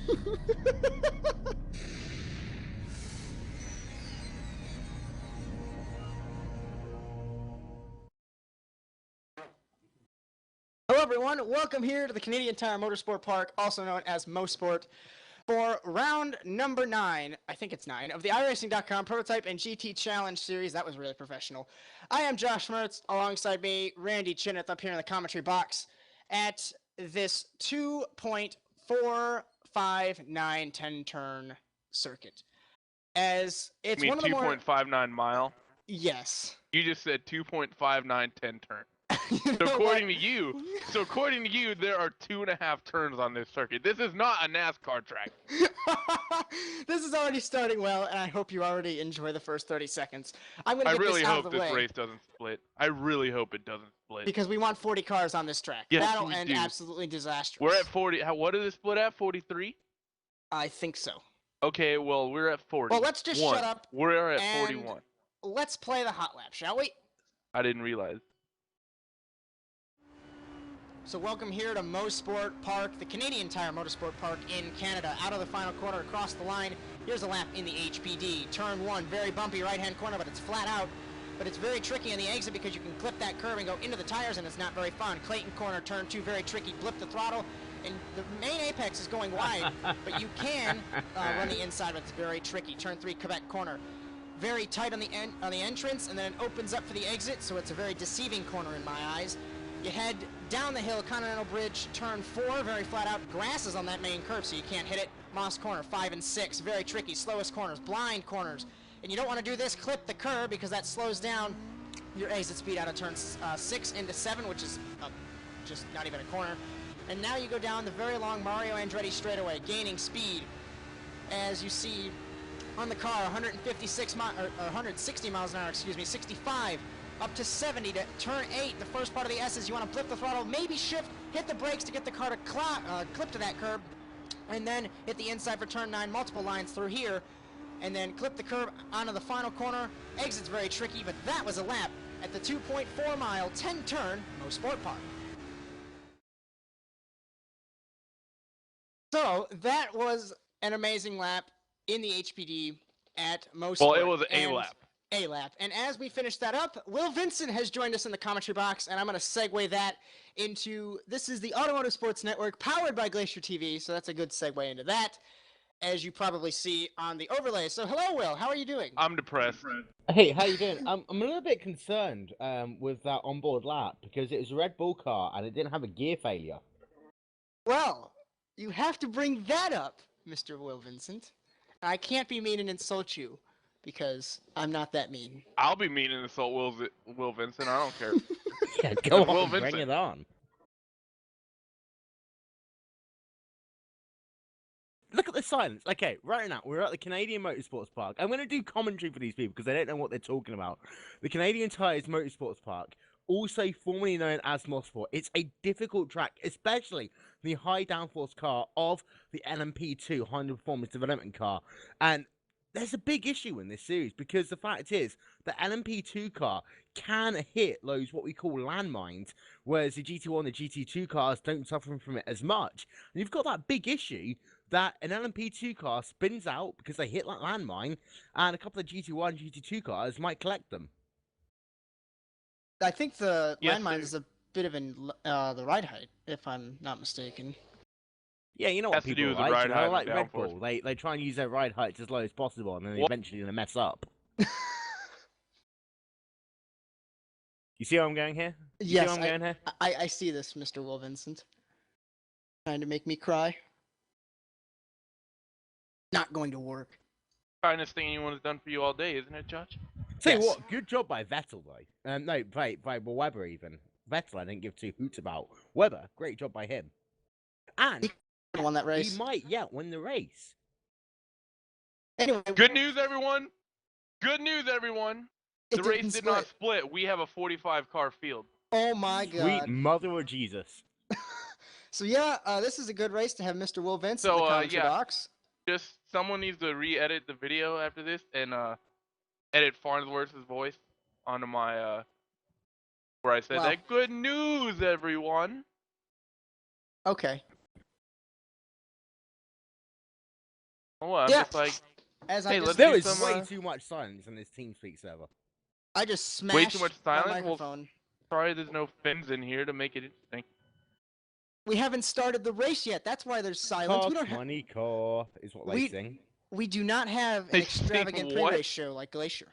Hello everyone, welcome here to the Canadian Tire Motorsport Park, also known as Mosport, for round number 9, I think it's 9, of the iRacing.com Prototype and GT Challenge Series. That was really professional. I am Josh Mertz, alongside me, Randy Chenowth up here in the commentary box at this 2.45910 turn circuit. As it's one of the more... 2.59 mile? Yes. You just said 2.5910 turn. So according to you, there are 2.5 turns on this circuit. This is not a NASCAR track. This is already starting well, and I hope you already enjoy the first 30 seconds. I'm gonna I get really this out of hope the this way race doesn't split. I really hope it doesn't split. because we want 40 cars on this track. Yes, That'll we end do. absolutely disastrous. We're at 40. What did it split at? 43? I think so. Okay, well, we're at 40. Well, let's just shut up. We're at and 41. Let's play the hot lap, shall we? I didn't realize. So welcome here to Mosport Park, the Canadian Tire Motorsport Park in Canada. Out of the final corner, across the line, here's a lap in the HPD. Turn 1, very bumpy right-hand corner, but it's flat out. But it's very tricky on the exit because you can clip that curve and go into the tires, and it's not very fun. Clayton corner, turn 2, very tricky, blip the throttle, and the main apex is going wide, but you can run the inside, but it's very tricky. Turn 3, Quebec corner. Very tight on the entrance, and then it opens up for the exit, so it's a very deceiving corner in my eyes. You head down the hill, Continental Bridge, turn 4, very flat out. Grass is on that main curve, so you can't hit it. Moss corner, 5 and 6, very tricky. Slowest corners, blind corners. And you don't want to do this, clip the curb, because that slows down your exit speed out of turn 6 into 7, which is just not even a corner. And now you go down the very long Mario Andretti straightaway, gaining speed. As you see on the car, 160 miles an hour, 65. Up to 70 to turn 8, the first part of the S's. You want to flip the throttle, maybe shift, hit the brakes to get the car to clip to that curb, and then hit the inside for turn 9, multiple lines through here, and then clip the curb onto the final corner. Exit's very tricky, but that was a lap at the 2.4 mile, 10 turn Mosport Park. So that was an amazing lap in the HPD at Mosport. Well, it was a lap. A lap. And as we finish that up, Will Vincent has joined us in the commentary box, and I'm going to segue that into, this is the Automotive Sports Network, powered by Glacier TV, so that's a good segue into that, as you probably see on the overlay. So hello, Will. How are you doing? I'm depressed. Hey, how you doing? I'm a little bit concerned with that onboard lap, because it was a Red Bull car, and it didn't have a gear failure. Well, you have to bring that up, Mr. Will Vincent. I can't be mean and insult you, because I'm not that mean. I'll be mean and insult Will Vincent. I don't care. Yeah, go on, Will bring Vincent. it on. Look at the silence. Okay, right now, we're at the Canadian Motorsports Park. I'm going to do commentary for these people because they don't know what they're talking about. The Canadian Tires Motorsports Park, also formerly known as Mosport, it's a difficult track, especially the high downforce car of the LMP2 High Performance Development car. And there's a big issue in this series because the fact is the LMP2 car can hit those what we call landmines, whereas the GT1 and the GT2 cars don't suffer from it as much. And you've got that big issue that an LMP2 car spins out because they hit that landmine, and a couple of GT1 and GT2 cars might collect them. I think the landmine is a bit of the ride height, if I'm not mistaken. Yeah, you know what people like. Ride height like Red Bull. They try and use their ride height as low as possible, and then they eventually going to mess up. You see where I'm going here? Yes, I see this, Mr. Will Vincent. Trying to make me cry. Not going to work. Finest thing anyone's done for you all day, isn't it, Josh? Tell you what, good job by Vettel, though. No, by Webber, even. Vettel, I didn't give two hoots about. Webber, great job by him. And he won that race. He might, win the race. Anyway, good news, everyone. Good news, everyone. The race did not split. We have a 45-car field. Oh, my God. Sweet mother of Jesus. So, yeah, this is a good race to have Mr. Will Vincent in the commentary box. Just someone needs to re-edit the video after this and edit Farnsworth's voice onto my where I said that. Good news, everyone. Okay. Oh, I'm Yeah. just like, As hey, I let's just, There do is some. way too much silence in this TeamSpeak server. I just Way too smashed much my silence. Well, microphone. sorry, there's no fins in here to make it interesting. We haven't started the race yet. That's why there's silence. We Cost don't have. money car is what they We sing. we do not have an They extravagant sing what? pre-race show like Glacier.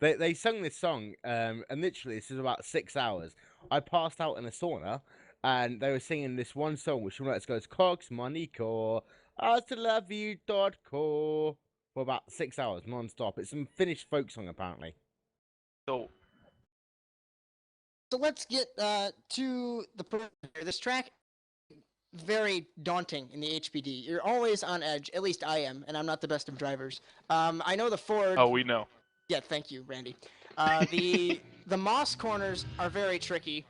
They sung this song, and literally this is about 6 hours. I passed out in a sauna, and they were singing this one song, which goes Cox Money Core, hasta la vida core, for about 6 hours non-stop. It's some Finnish folk song apparently. So, So let's get to the this track. Very daunting in the HPD. You're always on edge. At least I am, and I'm not the best of drivers. I know the Ford. oh, we know. Yeah, thank you, Randy. The Moss corners are very tricky,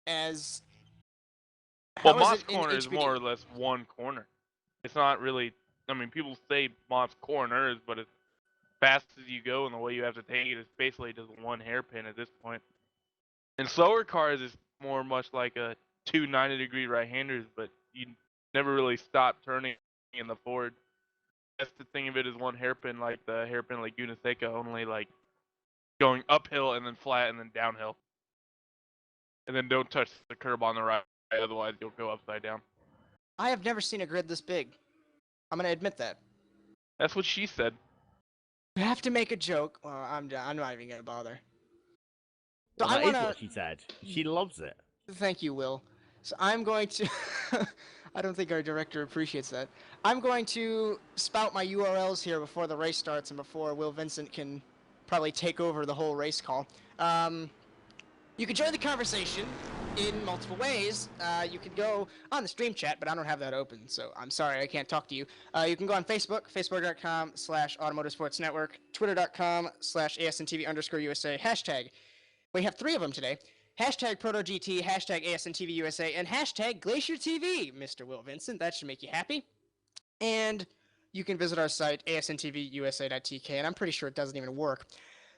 as Well, how is Moss it in Corner is HPD? more or less one corner. It's not really. I mean, people say Moss Corners, but as fast as you go and the way you have to take it is basically just one hairpin at this point. In slower cars, it's more much like a two 90-degree right-handers, but you never really stop turning in the Ford. That's the thing of it is one hairpin, like the hairpin Laguna Seca, only like going uphill and then flat and then downhill. And then don't touch the curb on the right, otherwise you'll go upside down. I have never seen a grid this big. I'm gonna admit that. That's what she said. You have to make a joke. Well, I'm not even gonna bother. So Well, I that is wanna. what she said. She loves it. Thank you, Will. So I'm going to. I don't think our director appreciates that. I'm going to spout my URLs here before the race starts and before Will Vincent can probably take over the whole race call. You can join the conversation in multiple ways. You could go on the stream chat, but I don't have that open, so I'm sorry I can't talk to you. You can go on Facebook, facebook.com/automotorsportsnetwork, twitter.com/ASNTV_USA, hashtag. We have 3 of them today. Hashtag ProtoGT, hashtag ASNTVUSA, and hashtag GlacierTV, Mr. Will Vincent. That should make you happy. And you can visit our site, asntvUSA.tk, and I'm pretty sure it doesn't even work.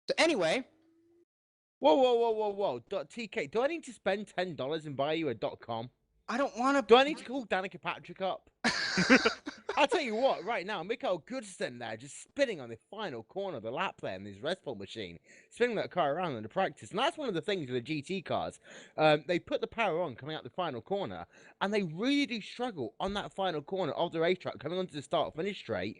So anyway... Whoa. .tk. Do I need to spend $10 and buy you a .com? I don't want to... Do I need to call Danica Patrick up? I'll tell you what, right now, Mikael Goodson there, just spinning on the final corner of the lap there in his Red Bull machine, spinning that car around in the practice. And that's one of the things with the GT cars. They put the power on coming out the final corner, and they really do struggle on that final corner of the racetrack, coming onto the start-finish straight,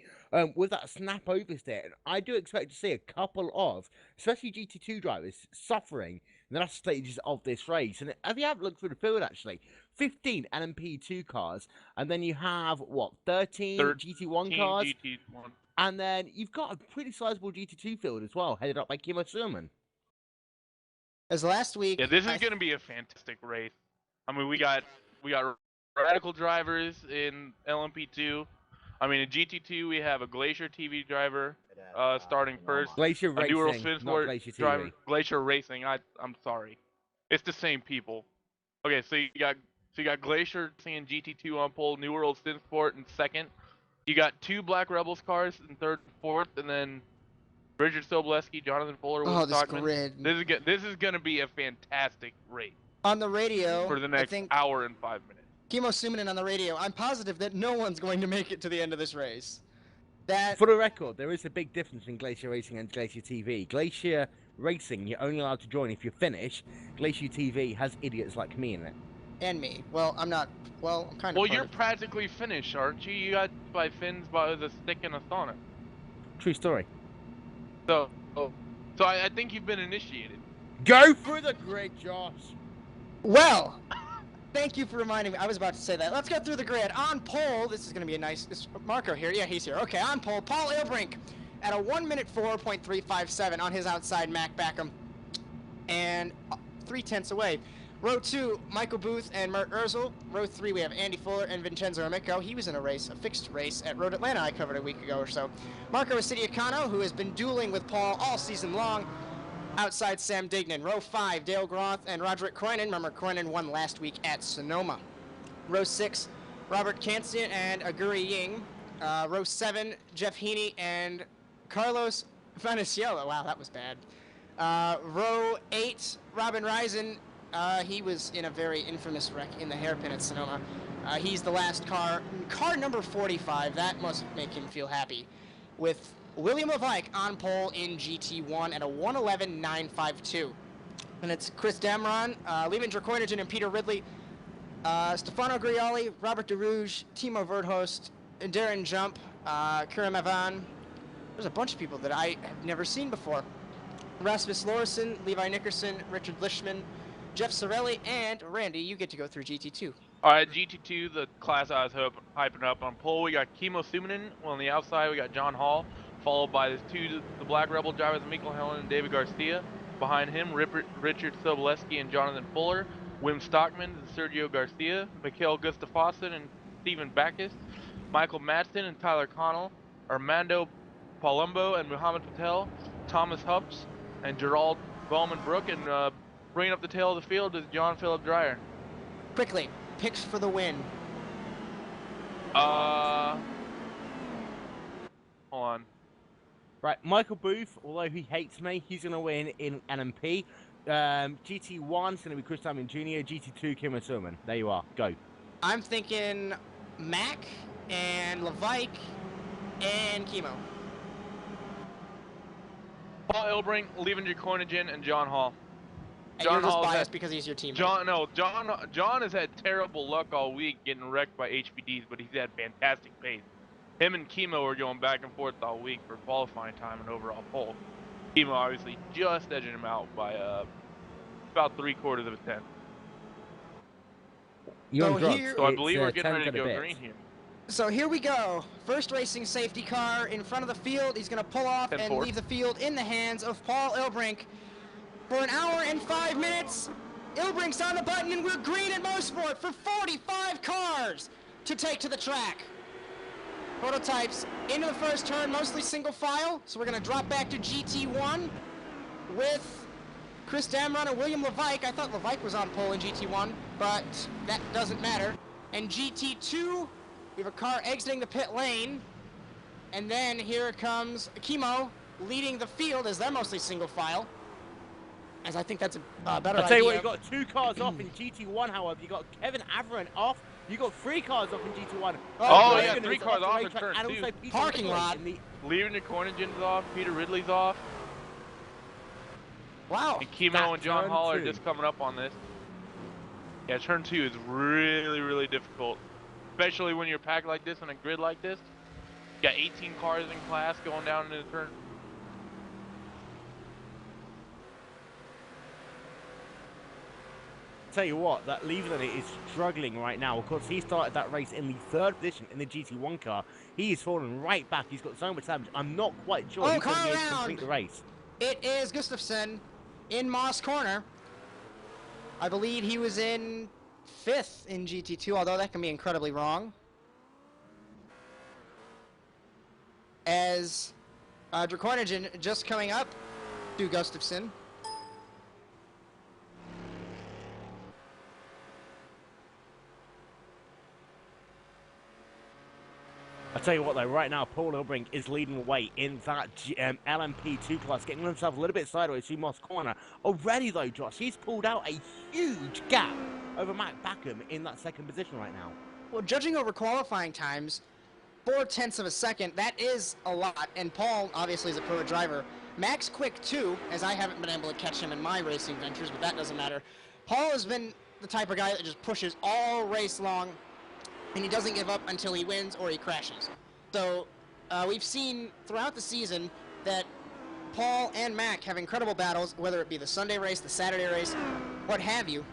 with that snap oversteer. And I do expect to see a couple of, especially GT2 drivers, suffering in the last stages of this race. And if you have looked through the field, actually, 15 LMP2 cars, and then you have, what, 13 GT1 cars? GT1. And then you've got a pretty sizable GT2 field as well, headed up by Kimo Surman. As last week... Yeah, this is going to be a fantastic race. I mean, we got radical drivers in LMP2. I mean, in GT2, we have a Glacier TV driver starting first. Glacier a New World Racing, Spinsport not Glacier TV. driver. Glacier Racing. I'm sorry. It's the same people. Okay, so you got Glacier seeing GT2 on pole, New World Spinsport in second. You got 2 Black Rebels cars in third and fourth, and then Richard Sobleski, Jonathan Fuller, Will Stockman. grid. This is gonna be a fantastic race. On the radio, for the next hour and 5 minutes. Kimo Sumanen on the radio, I'm positive that no one's going to make it to the end of this race. For the record, there is a big difference between Glacier Racing and Glacier TV. Glacier Racing, you're only allowed to join if you're Finnish. Glacier TV has idiots like me in it. And me. Well, I'm not. Well, I'm kind of. Well, you're practically Finnish, aren't you? You got by Finns by the stick and a sauna. True story. So I think you've been initiated. Go through the grid, Josh. Well, thank you for reminding me. I was about to say that. Let's go through the grid. On pole, this is going to be a nice... Is Marco here? Yeah, he's here. Okay, on pole, Paul Ilbrink at a 1:04.357 on his outside Mac Backham. And 3/10 away. Row 2, Michael Booth and Mert Erzl. Row 3, we have Andy Fuller and Vincenzo Amico. He was in a fixed race at Road Atlanta I covered a week ago or so. Marco Isidiacano, who has been dueling with Paul all season long. Outside Sam Dignan. Row 5, Dale Groth and Roderick Croynan. Remember, Croynan won last week at Sonoma. Row 6, Robert Kansian and Aguri Ying. Row 7, Jeff Heaney and Carlos Vaniciello. Wow, that was bad. Row 8, Robin Reisen. He was in a very infamous wreck in the hairpin at Sonoma. He's the last car. Car number 45. That must make him feel happy. With William Levike on pole in GT1 at a 1:11.952. And it's Chris Damron, Levin Dracoinigen, and Peter Ridley. Stefano Grioli, Robert DeRouge, Timo Verdhost, Darren Jump, Kieran Evan. There's a bunch of people that I have never seen before. Rasmus Lorison, Levi Nickerson, Richard Lishman, Jeff Sorelli, and Randy, you get to go through GT2. All right, GT2, the class I was hyping up. On pole, we got Kimo Suminen. On the outside, we got John Hall, followed by the Black Rebel drivers, Mikkel Helen and David Garcia. Behind him, Richard Soboleski and Jonathan Fuller. Wim Stockman, Sergio Garcia, Mikhail Gustafsson and Stephen Backus. Michael Madsen and Tyler Connell. Armando Palumbo and Muhammad Patel. Thomas Hups and Gerald Bowman Brook. And bringing up the tail of the field is John Philip Dreyer. Quickly, picks for the win. Hold on. Right, Michael Booth, although he hates me, he's going to win in LMP. GT1 is going to be Chris Diamond Jr., GT2, Kim Surman. There you are, go. I'm thinking Mac and Levike and Kimo. Paul Ilbrink, Levin Dracoinigen, and John Hall. And you're just biased because he's your teammate. John has had terrible luck all week getting wrecked by HPDs, but he's had fantastic pace. Him and Kimo are going back and forth all week for qualifying time and overall pole. Kimo obviously just edging him out by about 3/4 of a tenth. So I believe we're getting ready to go green here. So here we go. First racing safety car in front of the field. He's going to pull off and leave the field in the hands of Paul Ilbrink. For an hour and 5 minutes, Ilbrink's on the button, and we're green at Mosport for 45 cars to take to the track. Prototypes into the first turn, mostly single file, so we're going to drop back to GT1 with Chris Damron and William Levike. I thought Levike was on pole in GT1, but that doesn't matter. And GT2, we have a car exiting the pit lane, and then here comes Kimo leading the field as they're mostly single file. As I think that's a better idea. I'll tell you what, you got 2 cars off in GT1, however. You got Kevin Averin off. You got 3 cars off in GT1. Oh yeah, 3 cars off in turn 2. Also parking lot. Levin Dracoinigen's off. Peter Ridley's off. Wow. And Kimo and John Hall are just coming up on this. Yeah, turn 2 is really, really difficult. Especially when you're packed like this on a grid like this. You got 18 cars in class going down into the turn. Tell you what, that Leveland is struggling right now. Of course, he started that race in the 3rd position in the GT1 car. He is falling right back. He's got so much damage. I'm not quite sure he's going to be able to complete the race. It is Gustafsson in Moss Corner. I believe he was in 5th in GT2, although that can be incredibly wrong. As Dracoinigen just coming up to Gustafsson. I tell you what, though, right now, Paul Ilbrink is leading the way in that LMP2 class, getting himself a little bit sideways through Moss Corner. Already, though, Josh, he's pulled out a huge gap over Matt Backham in that 2nd position right now. Well, judging over qualifying times, 0.4 of a second, that is a lot, and Paul, obviously, is a pro driver. Mac's quick, too, as I haven't been able to catch him in my racing ventures, but that doesn't matter. Paul has been the type of guy that just pushes all race long, and he doesn't give up until he wins or he crashes. So we've seen throughout the season that Paul and Mac have incredible battles, whether it be the Sunday race, the Saturday race, what have you.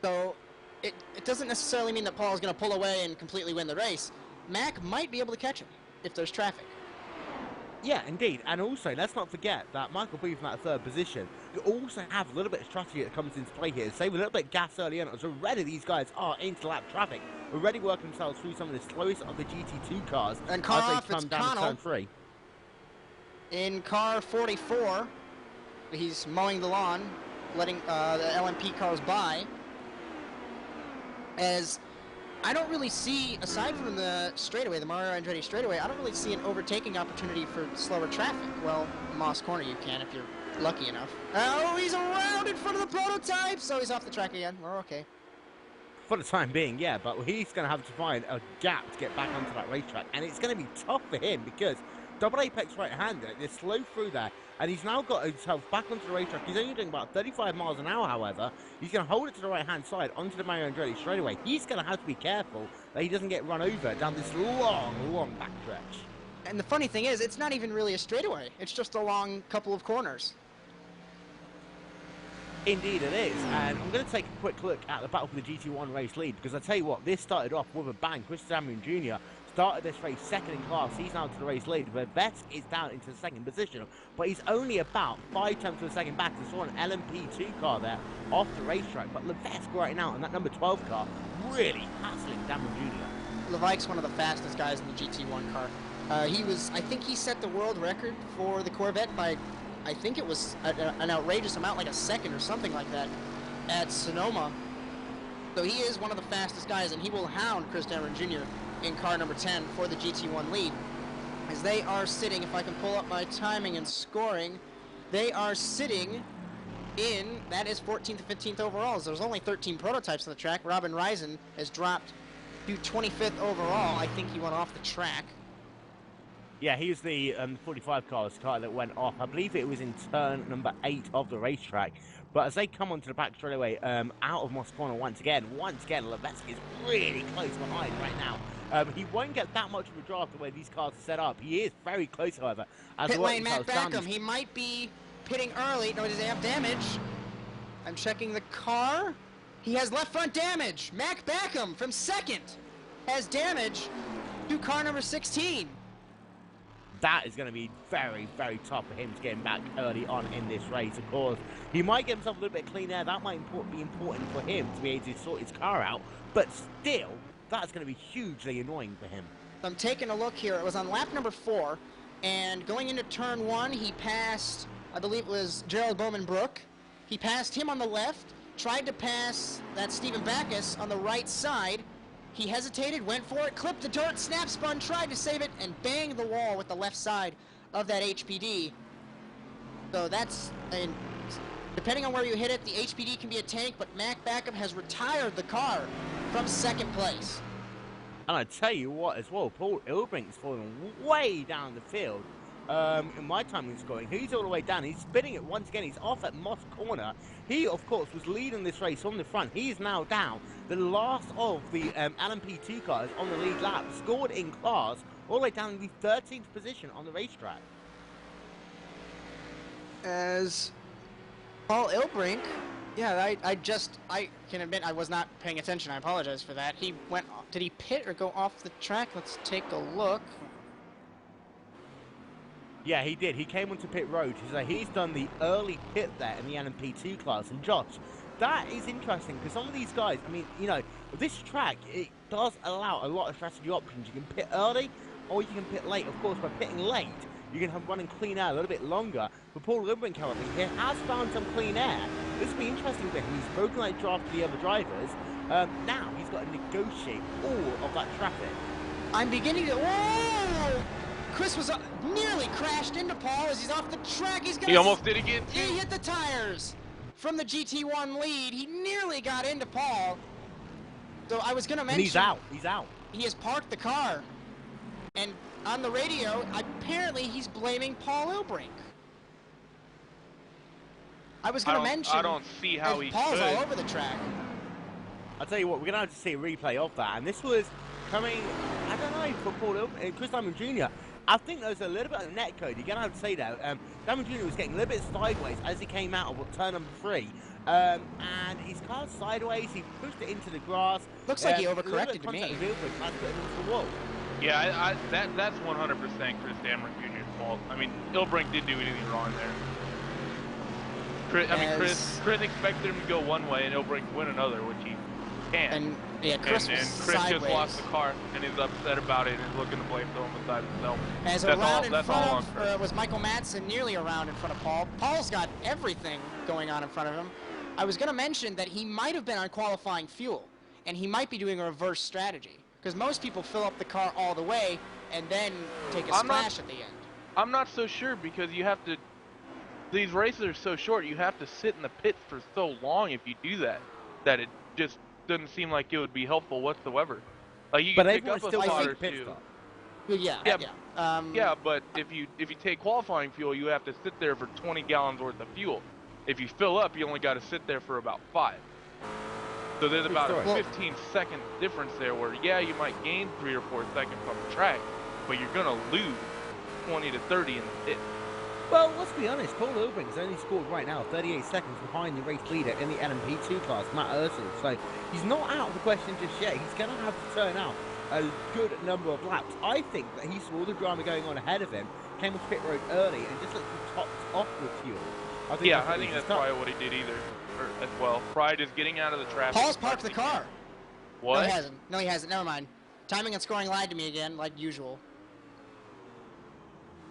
So it doesn't necessarily mean that Paul is going to pull away and completely win the race. Mac might be able to catch him if there's traffic. Yeah, indeed. And also, let's not forget that Michael Booth in that 3rd position, you also have a little bit of strategy that comes into play here. Save a little bit of gas early on. So already these guys are into lap traffic. Already working themselves through some of the slowest of the GT2 cars and as they come down to turn 3. In car 44, he's mowing the lawn, letting the LMP cars by. As I don't really see, aside from the straightaway, the Mario Andretti straightaway, I don't really see an overtaking opportunity for slower traffic. Well, Moss Corner you can if you're lucky enough. Oh, he's around in front of the prototype, so he's off the track again. We're okay. For the time being, yeah, but he's going to have to find a gap to get back onto that racetrack, and it's going to be tough for him because double apex right-hander, they're slow through there, and he's now got himself back onto the racetrack. He's only doing about 35 miles an hour, however. He's going to hold it to the right-hand side onto the Mario Andretti straightaway. He's going to have to be careful that he doesn't get run over down this long backstretch. And the funny thing is, it's not even really a straightaway. It's just a long couple of corners. Indeed it is, and I'm going to take a quick look at the battle for the GT1 race lead, because I tell you what, this started off with a bang. Chris Damon Jr. started this race second in class. He's now to the race lead, where Vetz is down into the second position, but he's only about 5 tenths of a second back. I saw an LMP2 car there off the racetrack, but Levesque right now in that number 12 car really hassling Damon Jr. Levesque's one of the fastest guys in the GT1 car. I think he set the world record for the Corvette by, I think it was an outrageous amount, like a second or something like that, at Sonoma. So he is one of the fastest guys, and he will hound Chris Dameron Jr. in car number 10 for the GT1 lead. As they are sitting, if I can pull up my timing and scoring, they are sitting in, that is 14th to 15th overalls. There's only 13 prototypes on the track. Robin Reisen has dropped to 25th overall. I think he went off the track. Yeah, he was the 45 car that went off. I believe it was in turn number 8 of the racetrack. But as they come onto the back straight away, out of Mosport once again, Levesque is really close behind right now. He won't get that much of a draft the way these cars are set up. He is very close, however. Pit lane, Matt Backham. He might be pitting early. No, does he have damage? I'm checking the car. He has left front damage. Mac Backham from second has damage to car number 16. That is going to be very, very tough for him to get him back early on in this race. Of course, he might get himself a little bit of clean air. That might be important for him to be able to sort his car out. But still, that's going to be hugely annoying for him. I'm taking a look here. It was on lap number 4. And going into turn 1, he passed, I believe it was Gerald Bowman-Brook. He passed him on the left, tried to pass that Stephen Backus on the right side. He hesitated, went for it, clipped the dirt, snap spun, tried to save it, and banged the wall with the left side of that HPD. So that's, and depending on where you hit it, the HPD can be a tank, but Mac Backup has retired the car from second place. And I tell you what as well, Paul Ilbrink's falling way down the field. In my timing scoring, he's all the way down. He's spinning it once again. He's off at Moss Corner. He, of course, was leading this race on the front. He's now down. The last of the LMP2 cars on the lead lap, scored in class, all the way down in the 13th position on the racetrack. As Paul Ilbrink, yeah, I can admit I was not paying attention. I apologize for that. He went, did he pit or go off the track? Let's take a look. Yeah, he did. He came onto pit road. So he's done the early pit there in the LMP2 class. And Josh, that is interesting because some of these guys, I mean, you know, this track, it does allow a lot of strategy options. You can pit early or you can pit late. Of course, by pitting late, you can have running clean air a little bit longer. But Paul Ilbrink, however, he has found some clean air. This will be interesting for him. He's broken that draft to the other drivers. Now he's got to negotiate all of that traffic. I'm beginning to... Whoa! Chris was nearly crashed into Paul as he's off the track. He almost did again, too. He hit the tires from the GT1 lead. He nearly got into Paul. So I was going to mention... And he's out. He's out. He has parked the car. And on the radio, apparently he's blaming Paul Ilbrink. I was going to mention... I don't see how he Paul's could. all over the track. I'll tell you what, we're going to have to see a replay of that. And this was coming, I don't know, for Paul Ilbrink, Chris Diamond Jr. I think there was a little bit of net code. You're going to have to say that. Diamond Jr. was getting a little bit sideways as he came out of turn number 3. And his car sideways, he pushed it into the grass. Looks like he overcorrected to me. The wall. Yeah, that's 100% Chris Dameron Jr.'s fault. I mean, Ilbrink didn't do anything wrong there. Chris expected him to go one way and Ilbrink went another, which he can't. And yeah, Chris and Chris just lost the car and is upset about it and is looking to blame someone besides himself. As around in front of was Michael Madsen, nearly around in front of Paul. Paul's got everything going on in front of him. I was going to mention that he might have been on qualifying fuel, and he might be doing a reverse strategy, because most people fill up the car all the way and then take a splash at the end. I'm not so sure because you have to. These races are so short. You have to sit in the pits for so long if you do that, that it just doesn't seem like it would be helpful whatsoever. Like you But can pick everyone's up a still spot or saying pit two. stop. Well, yeah, Yeah, yeah. Yeah, but if you take qualifying fuel, you have to sit there for 20 gallons worth of fuel. If you fill up, you only got to sit there for about 5. So there's about a 15-second difference there where, yeah, you might gain 3 or 4 seconds on the track, but you're going to lose 20 to 30 in the pit. Well, let's be honest, Paul Ilbrink's only scored right now 38 seconds behind the race leader in the LMP2 class, Matt Ursel. So he's not out of the question just yet. He's going to have to turn out a good number of laps. I think that he saw the drama going on ahead of him, came off pit road early, and just literally topped off with fuel. I think that's probably what he did as well. Probably just getting out of the traffic. Paul's parked the car. What? No, he hasn't. No, he hasn't. Never mind. Timing and scoring lied to me again, like usual.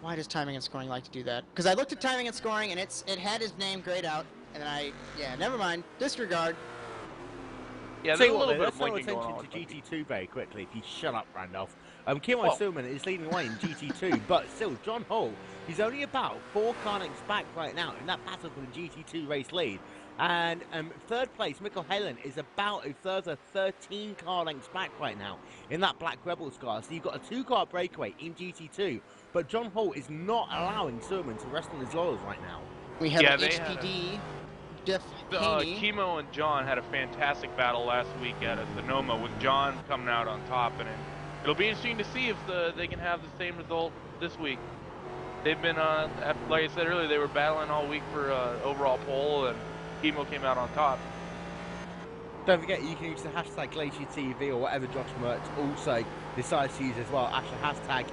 Why does timing and scoring like to do that? Because I looked at timing and scoring, and it had his name grayed out, and then never mind. Disregard. Yeah, there's a little bit let's of throw blinking going attention on. to GT2 very quickly. If you shut up, Randolph. Kimmo Stillman is leading away in GT2, but still, John Hall, he's only about 4 car lengths back right now in that battle for the GT2 race lead. And third place, Mikkel Helen, is about a further 13 car lengths back right now in that Black Rebels car. So you've got a 2-car breakaway in GT2, but John Hall is not allowing Stillman to rest on his laurels right now. We have an HPD. Kimo and John had a fantastic battle last week at Sonoma with John coming out on top, and it'll be interesting to see if they can have the same result this week. They've been, like I said earlier, they were battling all week for overall pole, and Kimo came out on top. Don't forget, you can use the hashtag GlacierTV or whatever Josh Mertz also decides to use as well. Actually, hashtag.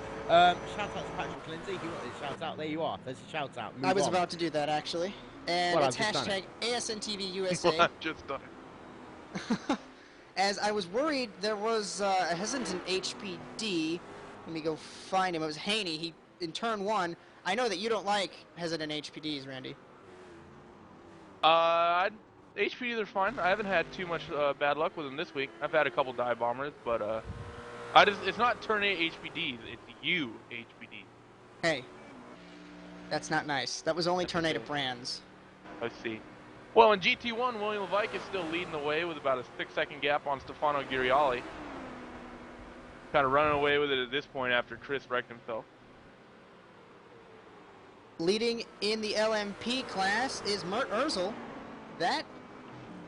Shout out to Patrick Lindsay. He wanted a shout out. There you are. There's a shout out. I was about to do that actually. And well, it's hashtag ASNTV USA. Well, I've just done it. As I was worried there was a hesitant HPD. Let me go find him. It was Haney. He in turn 1. I know that you don't like hesitant HPDs, Randy. HPDs are fine. I haven't had too much bad luck with them this week. I've had a couple dive bombers, but it's not turn 8 HPDs. It's you HPD. Hey, that's not nice. That was only turn 8 of brands. I see. Well, in GT1, William Levike is still leading the way with about a 6-second gap on Stefano Giriali. Kind of running away with it at this point after Chris wrecked himself. Leading in the LMP class is Mert Ursel. That,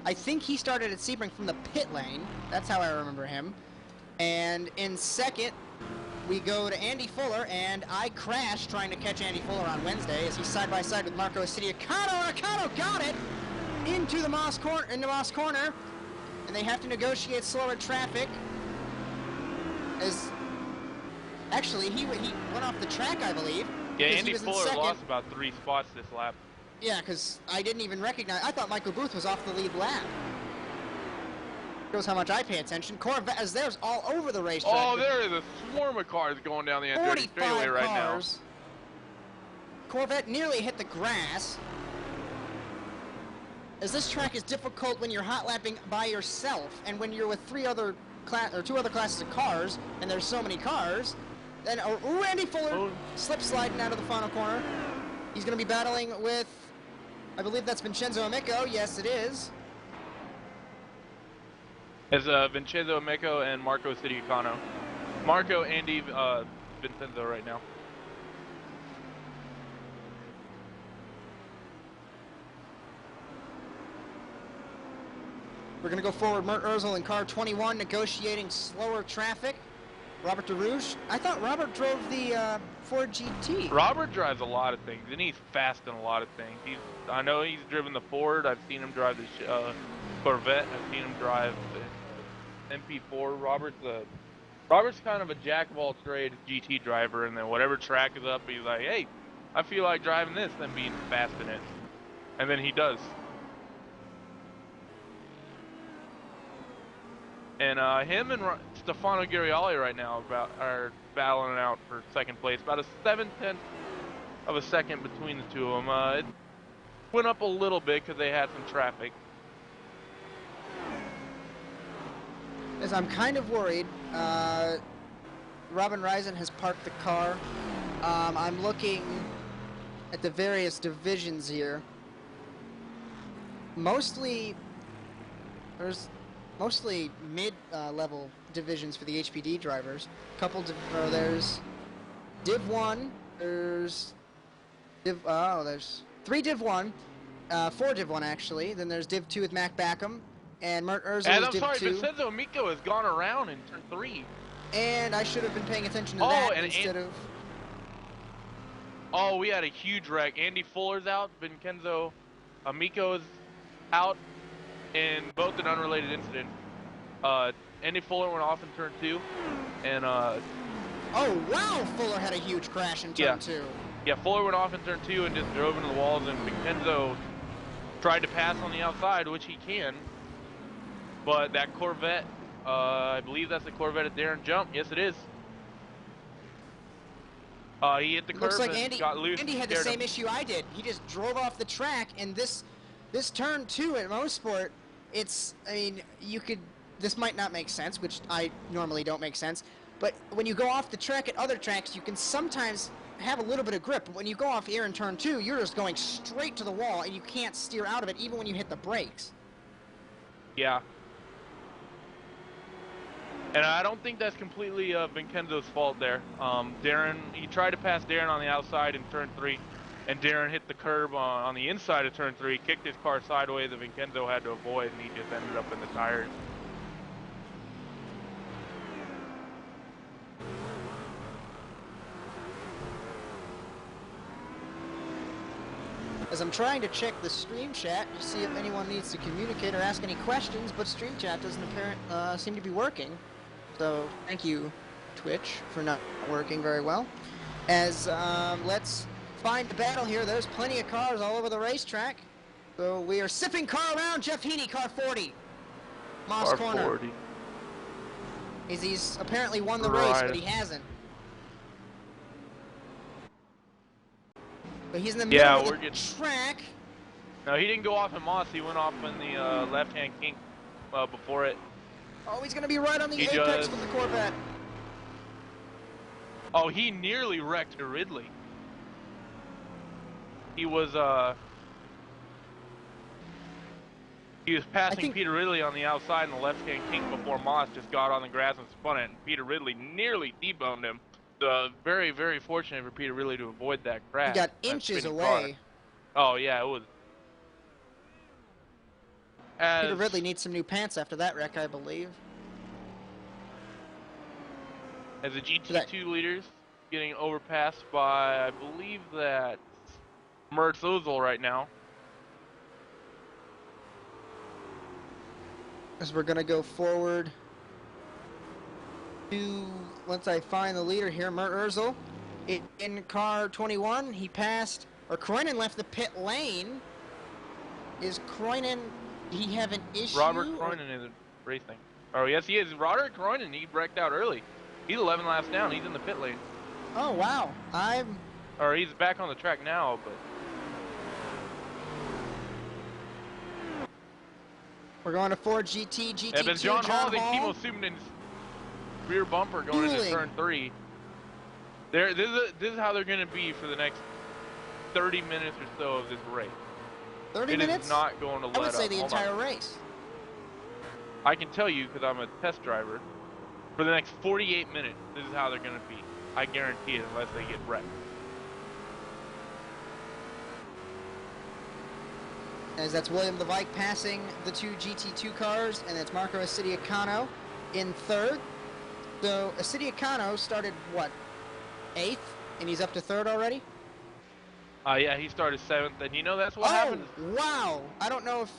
I think he started at Sebring from the pit lane. That's how I remember him. And in second, we go to Andy Fuller, and I crashed trying to catch Andy Fuller on Wednesday as he's side by side with Marco Sidiacano. Acano got it into the Moss corner, and they have to negotiate slower traffic. As actually he went off the track, I believe. Yeah, Andy Fuller lost about 3 spots this lap. Yeah, because I didn't even recognize. I thought Michael Booth was off the lead lap. Shows how much I pay attention. Corvette is there's all over the racetrack. Oh, there is a swarm of cars going down the Andretti straightaway right now. Corvette nearly hit the grass. As this track is difficult when you're hot lapping by yourself, and when you're with 2 other classes of cars, and there's so many cars. Then Andy Fuller slip sliding out of the final corner. He's going to be battling with, I believe that's Vincenzo Amico. Yes, it is. As Vincenzo Amico and Marco Sidiacano. Marco, Andy, Vincenzo right now. We're going to go forward. Mert Ursel in car 21, negotiating slower traffic. Robert DeRouge. I thought Robert drove the Ford GT. Robert drives a lot of things, and he's fast in a lot of things. I know he's driven the Ford. I've seen him drive the Corvette. I've seen him drive the MP4. Robert's kind of a jack of all trades GT driver, and then whatever track is up, he's like, hey, I feel like driving this, then being fast in it. And then he does. And him and Stefano Giriali right now are battling out for second place. About a 0.7 of a second between the two of them. It went up a little bit because they had some traffic. As I'm kind of worried, Robin Reisen has parked the car. I'm looking at the various divisions here. Mostly, there's mostly mid-level divisions for the HPD drivers. There's Div 1, there's there's 3 Div 1, 4 Div 1 actually, then there's Div 2 with Mac Backham, and Mert Urzel And is I'm Div sorry, 2. Vincenzo Miko has gone around in turn 3. And I should have been paying attention to Oh, that and instead of... Oh, we had a huge wreck. Andy Fuller's out, Vincenzo Miko's out, in both an unrelated incident. Andy Fuller went off in turn 2, and Oh, wow! Fuller had a huge crash in turn 2. Yeah, Fuller went off in turn 2 and just drove into the walls, and Vincenzo tried to pass on the outside, which he can. But that Corvette, I believe that's the Corvette at Darren Jump. Yes, it is. He hit the curb Looks like and got loose. Andy had the same issue I did. He just drove off the track, and this turn 2 at Mosport, it's, I mean, this might not make sense, which I normally don't make sense, but when you go off the track at other tracks, you can sometimes have a little bit of grip. But when you go off here in turn 2, you're just going straight to the wall, and you can't steer out of it even when you hit the brakes. Yeah. And I don't think that's completely Vincenzo's fault there. Darren, he tried to pass Darren on the outside in turn 3, and Darren hit the curb on the inside of turn 3, kicked his car sideways that Vincenzo had to avoid, and he just ended up in the tires. As I'm trying to check the stream chat to see if anyone needs to communicate or ask any questions, but stream chat doesn't seem to be working. So thank you, Twitch, for not working very well. As let's find the battle here. There's plenty of cars all over the racetrack. So we are sipping car around. Jeff Heaney, car 40. Moss corner. 40. He's apparently won the race, but he hasn't. But he's in the middle of the track. No, he didn't go off in Moss. He went off in the left-hand kink before it. Oh, he's going to be right on the apex with the Corvette. Oh, he nearly wrecked Ridley. He was passing Peter Ridley on the outside in the left-hand kink before Moss just got on the grass and spun it, and Peter Ridley nearly T-boned him. Very, very fortunate for Peter Ridley to avoid that crash. He got inches away. Oh, yeah, it was. Peter Ridley needs some new pants after that wreck, I believe. As the GT2 leaders getting overpassed by, I believe that's Mertz right now. As we're going to go forward to, once I find the leader here, Mert Urzel in car 21. He passed, or Kroinen left the pit lane. Is Kroinen, did he have an issue? Robert Kroinen is racing. Oh, yes, he is. Robert Kroinen, he wrecked out early. He's 11 laps down. He's in the pit lane. Oh, wow. Or he's back on the track now, but... We're going to Ford GT, GT2, yeah, but John Hall and Timo Subnin's rear bumper going into turn 3. This is how they're going to be for the next 30 minutes or so of this race. 30 minutes? It is not going to let up. I would say the entire race. I can tell you because I'm a test driver. For the next 48 minutes, this is how they're going to be. I guarantee it, unless they get wrecked. As that's William the Vike passing the 2 GT2 cars, and that's Marco Acidiacano in 3rd. So Acidiacano started, what, 8th? And he's up to 3rd already? Yeah, he started 7th, and you know that's what happened? Wow! I don't know if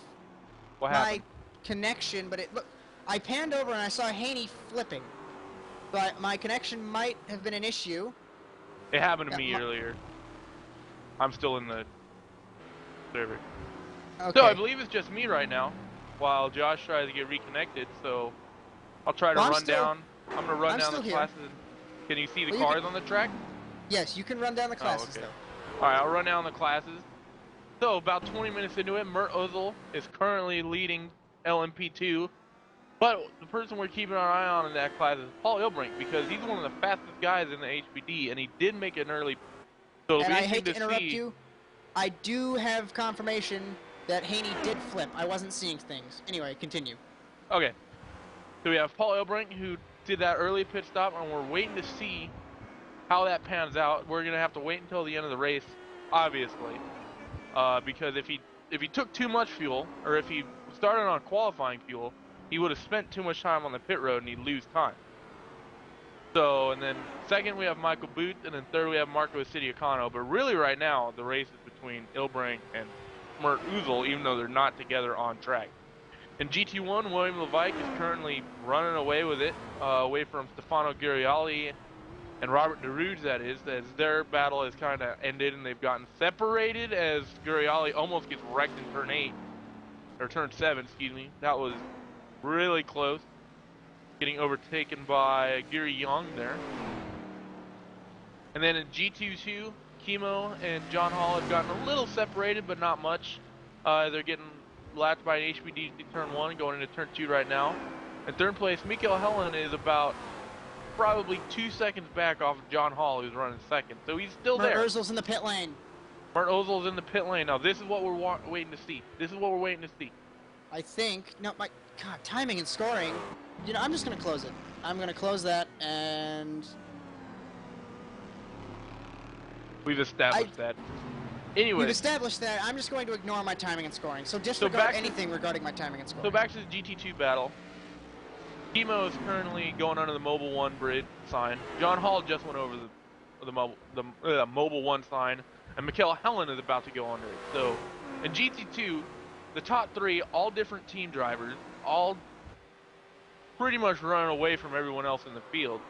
happened? Connection, but I panned over and I saw Haney flipping. But my connection might have been an issue. It happened to me earlier. I'm still in the server. Okay. So I believe it's just me right now, while Josh tries to get reconnected. So I'll try to run down. I'm gonna run down the classes. Can you see the cars on the track? Yes, you can run down the classes though. All right, I'll run down the classes. So about 20 minutes into it, Mert Ozil is currently leading LMP2. But the person we're keeping our eye on in that class is Paul Ilbrink, because he's one of the fastest guys in the HPD, and he did make an early. So and I hate to interrupt you. I do have confirmation that Haney did flip. I wasn't seeing things. Anyway, continue. Okay. So we have Paul Elbrink, who did that early pit stop, and we're waiting to see how that pans out. We're gonna have to wait until the end of the race, obviously, because if he took too much fuel, or if he started on qualifying fuel, he would have spent too much time on the pit road and he'd lose time. So, and then second we have Michael Booth, and then third we have Marco Sitiacano. But really right now, the race is between Elbrink and Mertz, even though they're not together on track. In GT1, William Levike is currently running away with it, away from Stefano Guriali and Robert DeRuge, that is, as their battle has kind of ended and they've gotten separated as Guriali almost gets wrecked in turn 8, or turn 7, excuse me. That was really close, getting overtaken by Giri Young there. And then in GT2, Kimo and John Hall have gotten a little separated, but not much. They're getting lapped by an HPD turn 1, going into turn 2 right now. In third place, Mikael Helen is about probably 2 seconds back off of John Hall, who's running second. So he's still there. Mert Ozil's in the pit lane. Mert Ozil's in the pit lane. Now this is what we're waiting to see. This is what we're waiting to see. I think, no, my God, timing and scoring. You know, I'm just going to close it. I'm going to close that, and We've established that. Anyway. We've established that. I'm just going to ignore my timing and scoring. So disregard anything regarding my timing and scoring. So back to the GT2 battle. Kimo is currently going under the Mobile 1 bridge sign. John Hall just went over the Mobile 1 sign. And Mikael Helen is about to go under it. So in GT2, the top 3, all different team drivers, all pretty much running away from everyone else in the field.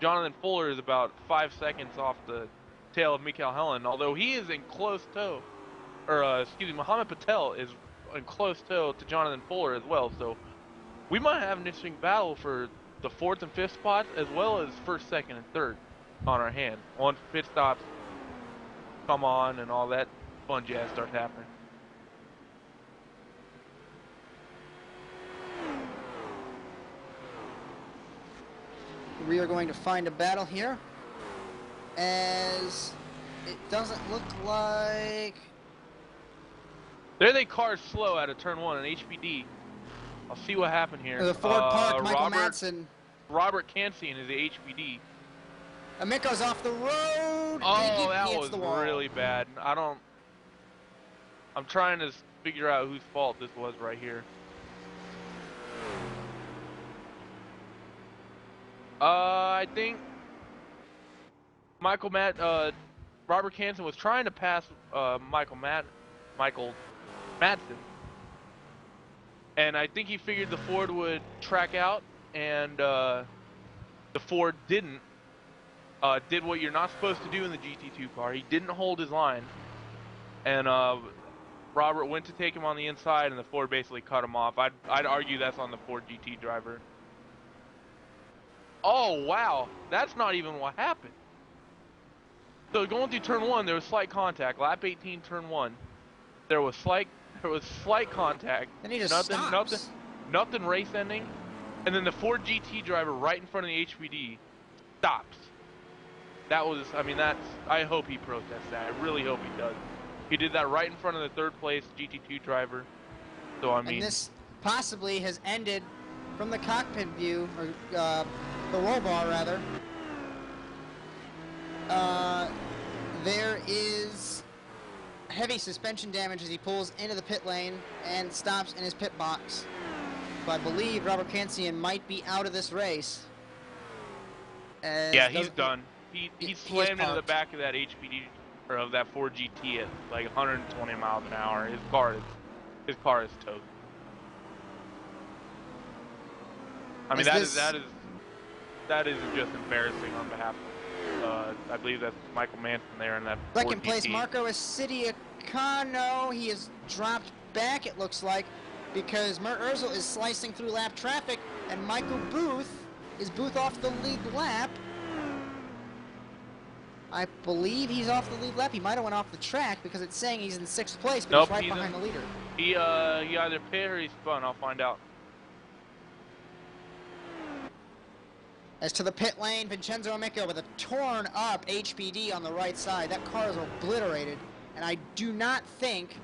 Jonathan Fuller is about 5 seconds off the tail of Mikael Helen, although he is in close tow, or excuse me, Mohammed Patel is in close tow to Jonathan Fuller as well. So we might have an interesting battle for the 4th and 5th spots, as well as 1st, 2nd, and 3rd on our hands. Once pit stops come on and all that fun jazz starts happening. We are going to find a battle here, as it doesn't look like... There they cars slow out of turn 1 in HPD. I'll see what happened here. The Ford Park, Michael Madsen. Robert Kansian is the HPD. Amico's off the road. Oh, that was really bad. I'm trying to figure out whose fault this was right here. I think Robert Kansian was trying to pass Michael Madsen, and I think he figured the Ford would track out, and the Ford didn't. Did what you're not supposed to do in the GT2 car. He didn't hold his line, and Robert went to take him on the inside, and the Ford basically cut him off. I'd argue that's on the Ford GT driver. Oh wow, that's not even what happened. So going through turn 1, there was slight contact. Lap 18, turn 1, there was slight contact. Then he just stops. Nothing race ending, and then the Ford GT driver right in front of the HPD stops. That was, I mean, I hope he protests that. I really hope he does. He did that right in front of the 3rd place GT2 driver. So I mean, and this possibly has ended from the cockpit view, or the roll bar rather. There is heavy suspension damage as he pulls into the pit lane and stops in his pit box. So I believe Robert Kansian might be out of this race. Yeah, he's done. He slammed into the back of that HPD, or of that Ford GT at like 120 miles an hour. His car is toast. I mean, that is just embarrassing on behalf of, I believe that's Michael Madsen there in that Ford second place, GT. Marco Sitiacano. He has dropped back, it looks like, because Mert Ozil is slicing through lap traffic, and Michael Booth off the lead lap. I believe he's off the lead lap. He might have went off the track because it's saying he's in 6th place, but Nope, he's right behind the leader. He either pit or he's spun. I'll find out. As to the pit lane, Vincenzo Amico with a torn up HPD on the right side. That car is obliterated, and I do not think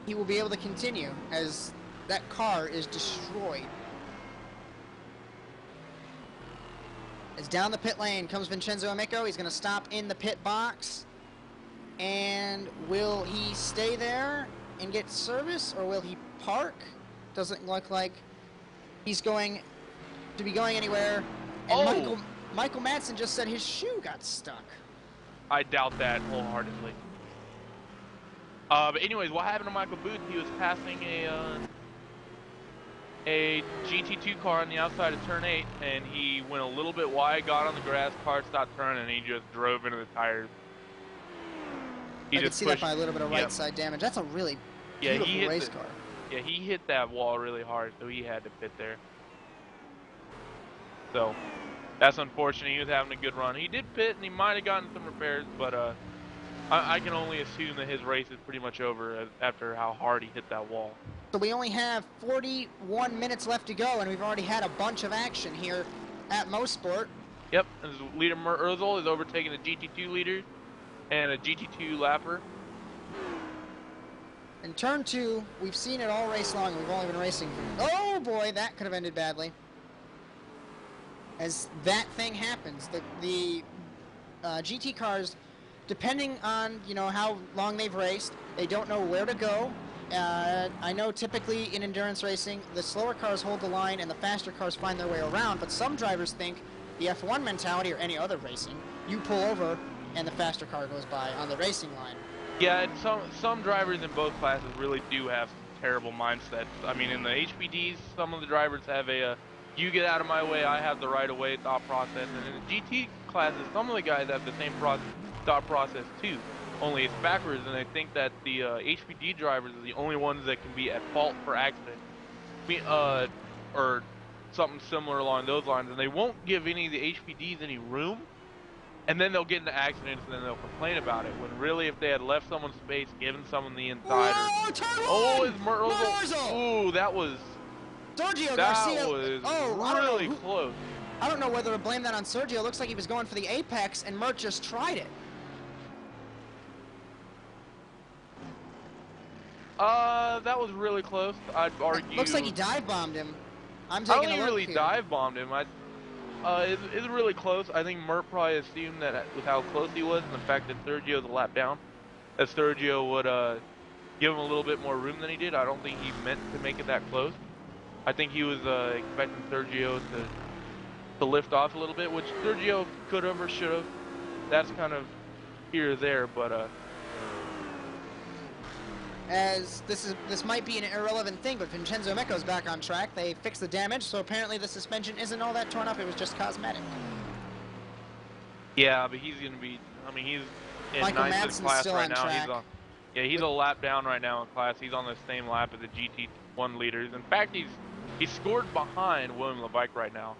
he will be able to continue, as that car is destroyed. As down the pit lane comes Vincenzo Amico. He's going to stop in the pit box. And will he stay there and get service, or will he park? Doesn't look like he's going to be going anywhere. And Michael Madsen just said his shoe got stuck. I doubt that wholeheartedly. But anyways, what happened to Michael Booth? He was passing a GT2 car on the outside of turn 8, and he went a little bit wide, got on the grass, car stopped turning, and he just drove into the tires. I could see that by a little bit of right side damage. That's a really beautiful race car. Yeah, he hit that wall really hard, so he had to pit there. So, that's unfortunate. He was having a good run. He did pit, and he might have gotten some repairs, but I can only assume that his race is pretty much over after how hard he hit that wall. So we only have 41 minutes left to go, and we've already had a bunch of action here at Mosport. Yep, and his leader Mertz is overtaking the GT2 leader and a GT2 lapper. In turn 2, we've seen it all race long. We've only been racing for... Oh boy, that could have ended badly. As that thing happens, the GT cars, depending on, you know, how long they've raced, they don't know where to go. I know typically in endurance racing, the slower cars hold the line and the faster cars find their way around, but some drivers think the F1 mentality, or any other racing, you pull over and the faster car goes by on the racing line. Yeah, and some drivers in both classes really do have terrible mindsets. I mean, in the HPDs, some of the drivers have a you get out of my way, I have the right of way thought process, and in the GT classes, some of the guys have the same thought process too, only it's backwards, and they think that the HPD drivers are the only ones that can be at fault for accident, or something similar along those lines, and they won't give any of the HPDs any room, and then they'll get into accidents and then they'll complain about it, when really if they had left someone space, given someone the inside, it's Mertz. Ooh, that was... Sergio Garcia. Was really close. I don't know whether to blame that on Sergio. It looks like he was going for the apex, and Mertz just tried it. That was really close. I'd argue. Looks like he dive bombed him. I don't think he really dive bombed him. It's really close. I think Mertz probably assumed that with how close he was and the fact that Sergio's a lap down, that Sergio would give him a little bit more room than he did. I don't think he meant to make it that close. I think he was expecting Sergio to lift off a little bit, which Sergio could have or should have. That's kind of here or there, but as this might be an irrelevant thing, but Vincenzo Amico's back on track. They fixed the damage, so apparently the suspension isn't all that torn up. It was just cosmetic. Yeah, but he's gonna be. I mean, he's in Michael ninth Madsen's class still right on now. track. He's a lap down right now in class. He's on the same lap as the GT1 leaders. In fact, he's scored behind William Levike right now.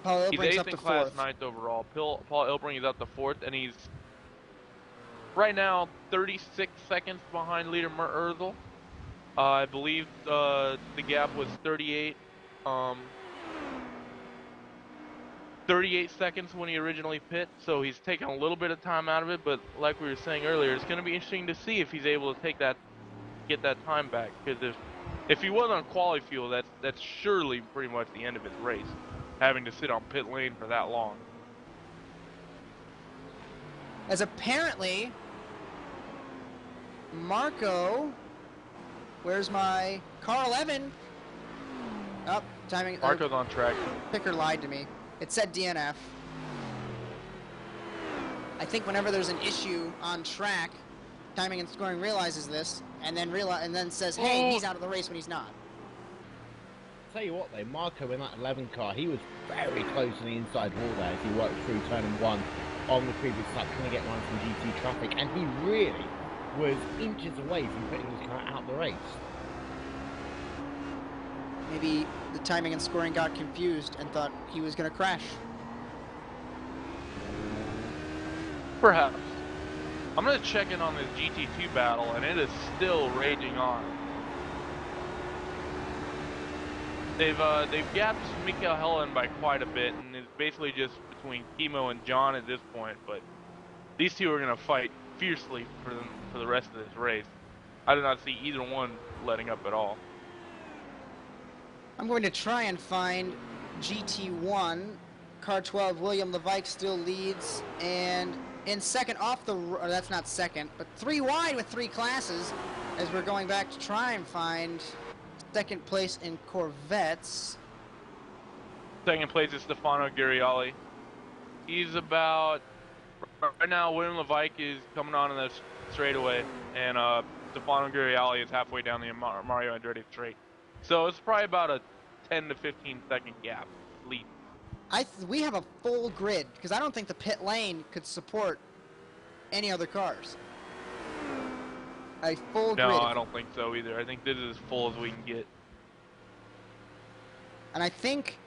Paul He's Ilbring's 8th up in to class, 4th. 9th overall. Paul Ilbring is up to 4th, and he's right now 36 seconds behind leader Mertz. I believe the gap was 38 seconds when he originally pit, so he's taken a little bit of time out of it, but like we were saying earlier, it's going to be interesting to see if he's able to get that time back, because if he was on quali fuel, that's surely pretty much the end of his race, having to sit on pit lane for that long. As apparently Marco, where's my car 11? Oh, timing. Marco's on track. Picker lied to me. It said DNF. I think whenever there's an issue on track, timing and scoring realizes this, and then says, "Hey, he's out of the race," when he's not. Tell you what though, Marco in that 11 car, he was very close on the inside wall there as he worked through turning 1 on the previous lap, trying to get around some GT traffic, and he really was inches away from putting his car out the race. Maybe the timing and scoring got confused and thought he was going to crash. Perhaps. I'm going to check in on this GT2 battle, and it is still raging on. They've gapped Mikael Hellen by quite a bit, and it's basically just between Kimo and John at this point, but these two are going to fight fiercely for the rest of this race. I do not see either one letting up at all. I'm going to try and find GT1. Car 12, William Levike still leads, and in second off the, or that's not second, but 3 wide with 3 classes, as we're going back to try and find second place in Corvettes. Second place is Stefano Guriali. He's about, right now William Levike is coming on in the straightaway, and Stefano Guriali is halfway down the Mario Andretti straight. So it's probably about a 10 to 15 second gap lead. We have a full grid, because I don't think the pit lane could support any other cars. A full grid. No, I don't think so either. I think this is as full as we can get. And I think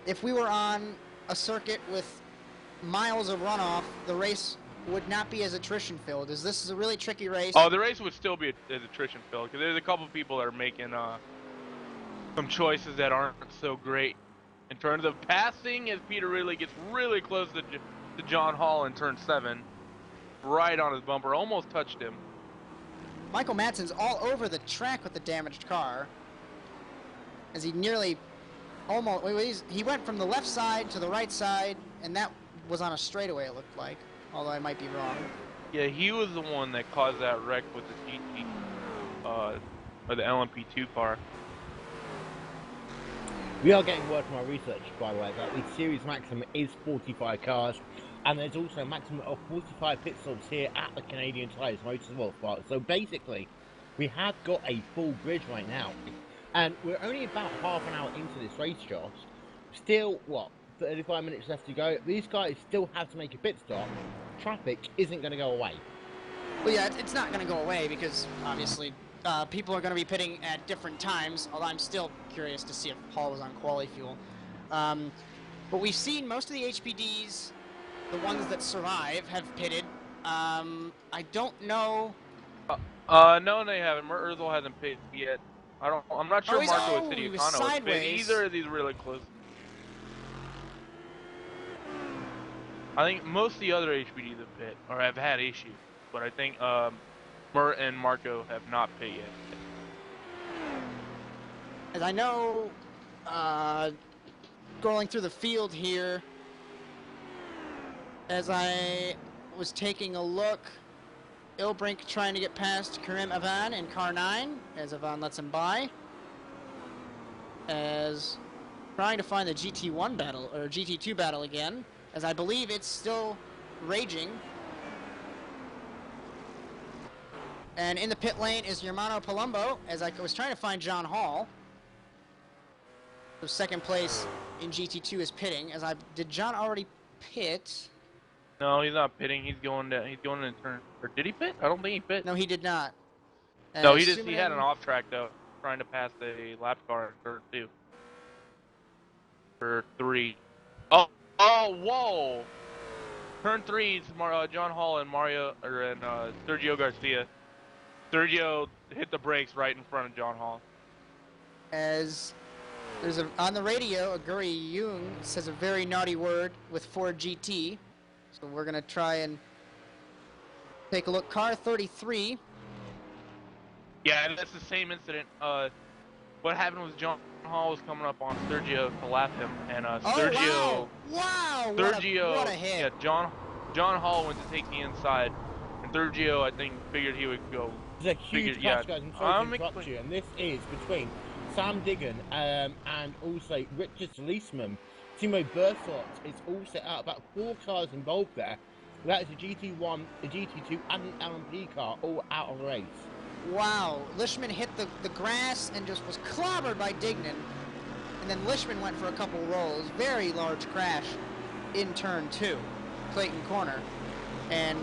if we were on a circuit with miles of runoff, the race would not be as attrition filled, as this is a really tricky race. Oh, the race would still be as attrition filled, because there's a couple people that are making some choices that aren't so great. In terms of passing, as Peter really gets really close to John Hall in turn 7, right on his bumper, almost touched him. Michael Madsen's all over the track with the damaged car, as he nearly almost, he went from the left side to the right side, and that was on a straightaway, it looked like, although I might be wrong. Yeah, he was the one that caused that wreck with the GT, or the LMP2 car. We are getting word from our research, by the way, that the series maximum is 45 cars, and there's also a maximum of 45 pit stops here at the Canadian Tires Motorsport Park. So basically, we have got a full grid right now, and we're only about half an hour into this race, Josh. Still, what, 35 minutes left to go? These guys still have to make a pit stop. Traffic isn't going to go away. Well, yeah, it's not going to go away because, obviously, people are going to be pitting at different times, although I'm still curious to see if Paul was on quali fuel. But we've seen most of the HPDs, the ones that survive, have pitted. I don't know. No, they haven't. Mertz hasn't pitted yet. I'm not sure Marco with City of Cano has pitted. Either of these really close. I think most of the other HPDs have pit or have had issues, but I think Mert and Marco have not pit yet. As I know, going through the field here, as I was taking a look, Ilbrink trying to get past Karim Avan in car 9, as Avan lets him by. As trying to find the GT1 battle, or GT2 battle again, as I believe it's still raging. And in the pit lane is Germano Palumbo, as I was trying to find John Hall. So second place in GT2 is pitting, as did John already pit? No, he's not pitting. He's going in turn. Or did he pit? I don't think he pit. No, he did not. No, he had an off track though, trying to pass the lap car in turn 2. For 3. Oh, whoa! Turn 3 is John Hall and Sergio Garcia. Sergio hit the brakes right in front of John Hall. As there's on the radio, Aguri Jung says a very naughty word with Ford GT. So we're going to try and take a look. Car 33. Yeah, and that's the same incident. What happened was John Hall was coming up on Sergio to lap him, and Sergio. Wow! Sergio. What a hit! Yeah, John Hall went to take the inside, and Sergio, I think, figured he would go. There's a huge clash, guys. I'm sorry to interrupt you, and this is between Sam Diggin and also Richard Leisman. Timo Bertot is all set out. About 4 cars involved there. That is a GT1, a GT2, and an LMP car all out on the race. Wow, Lishman hit the grass and just was clobbered by Dignan. And then Lishman went for a couple rolls. Very large crash in turn 2, Clayton Corner. And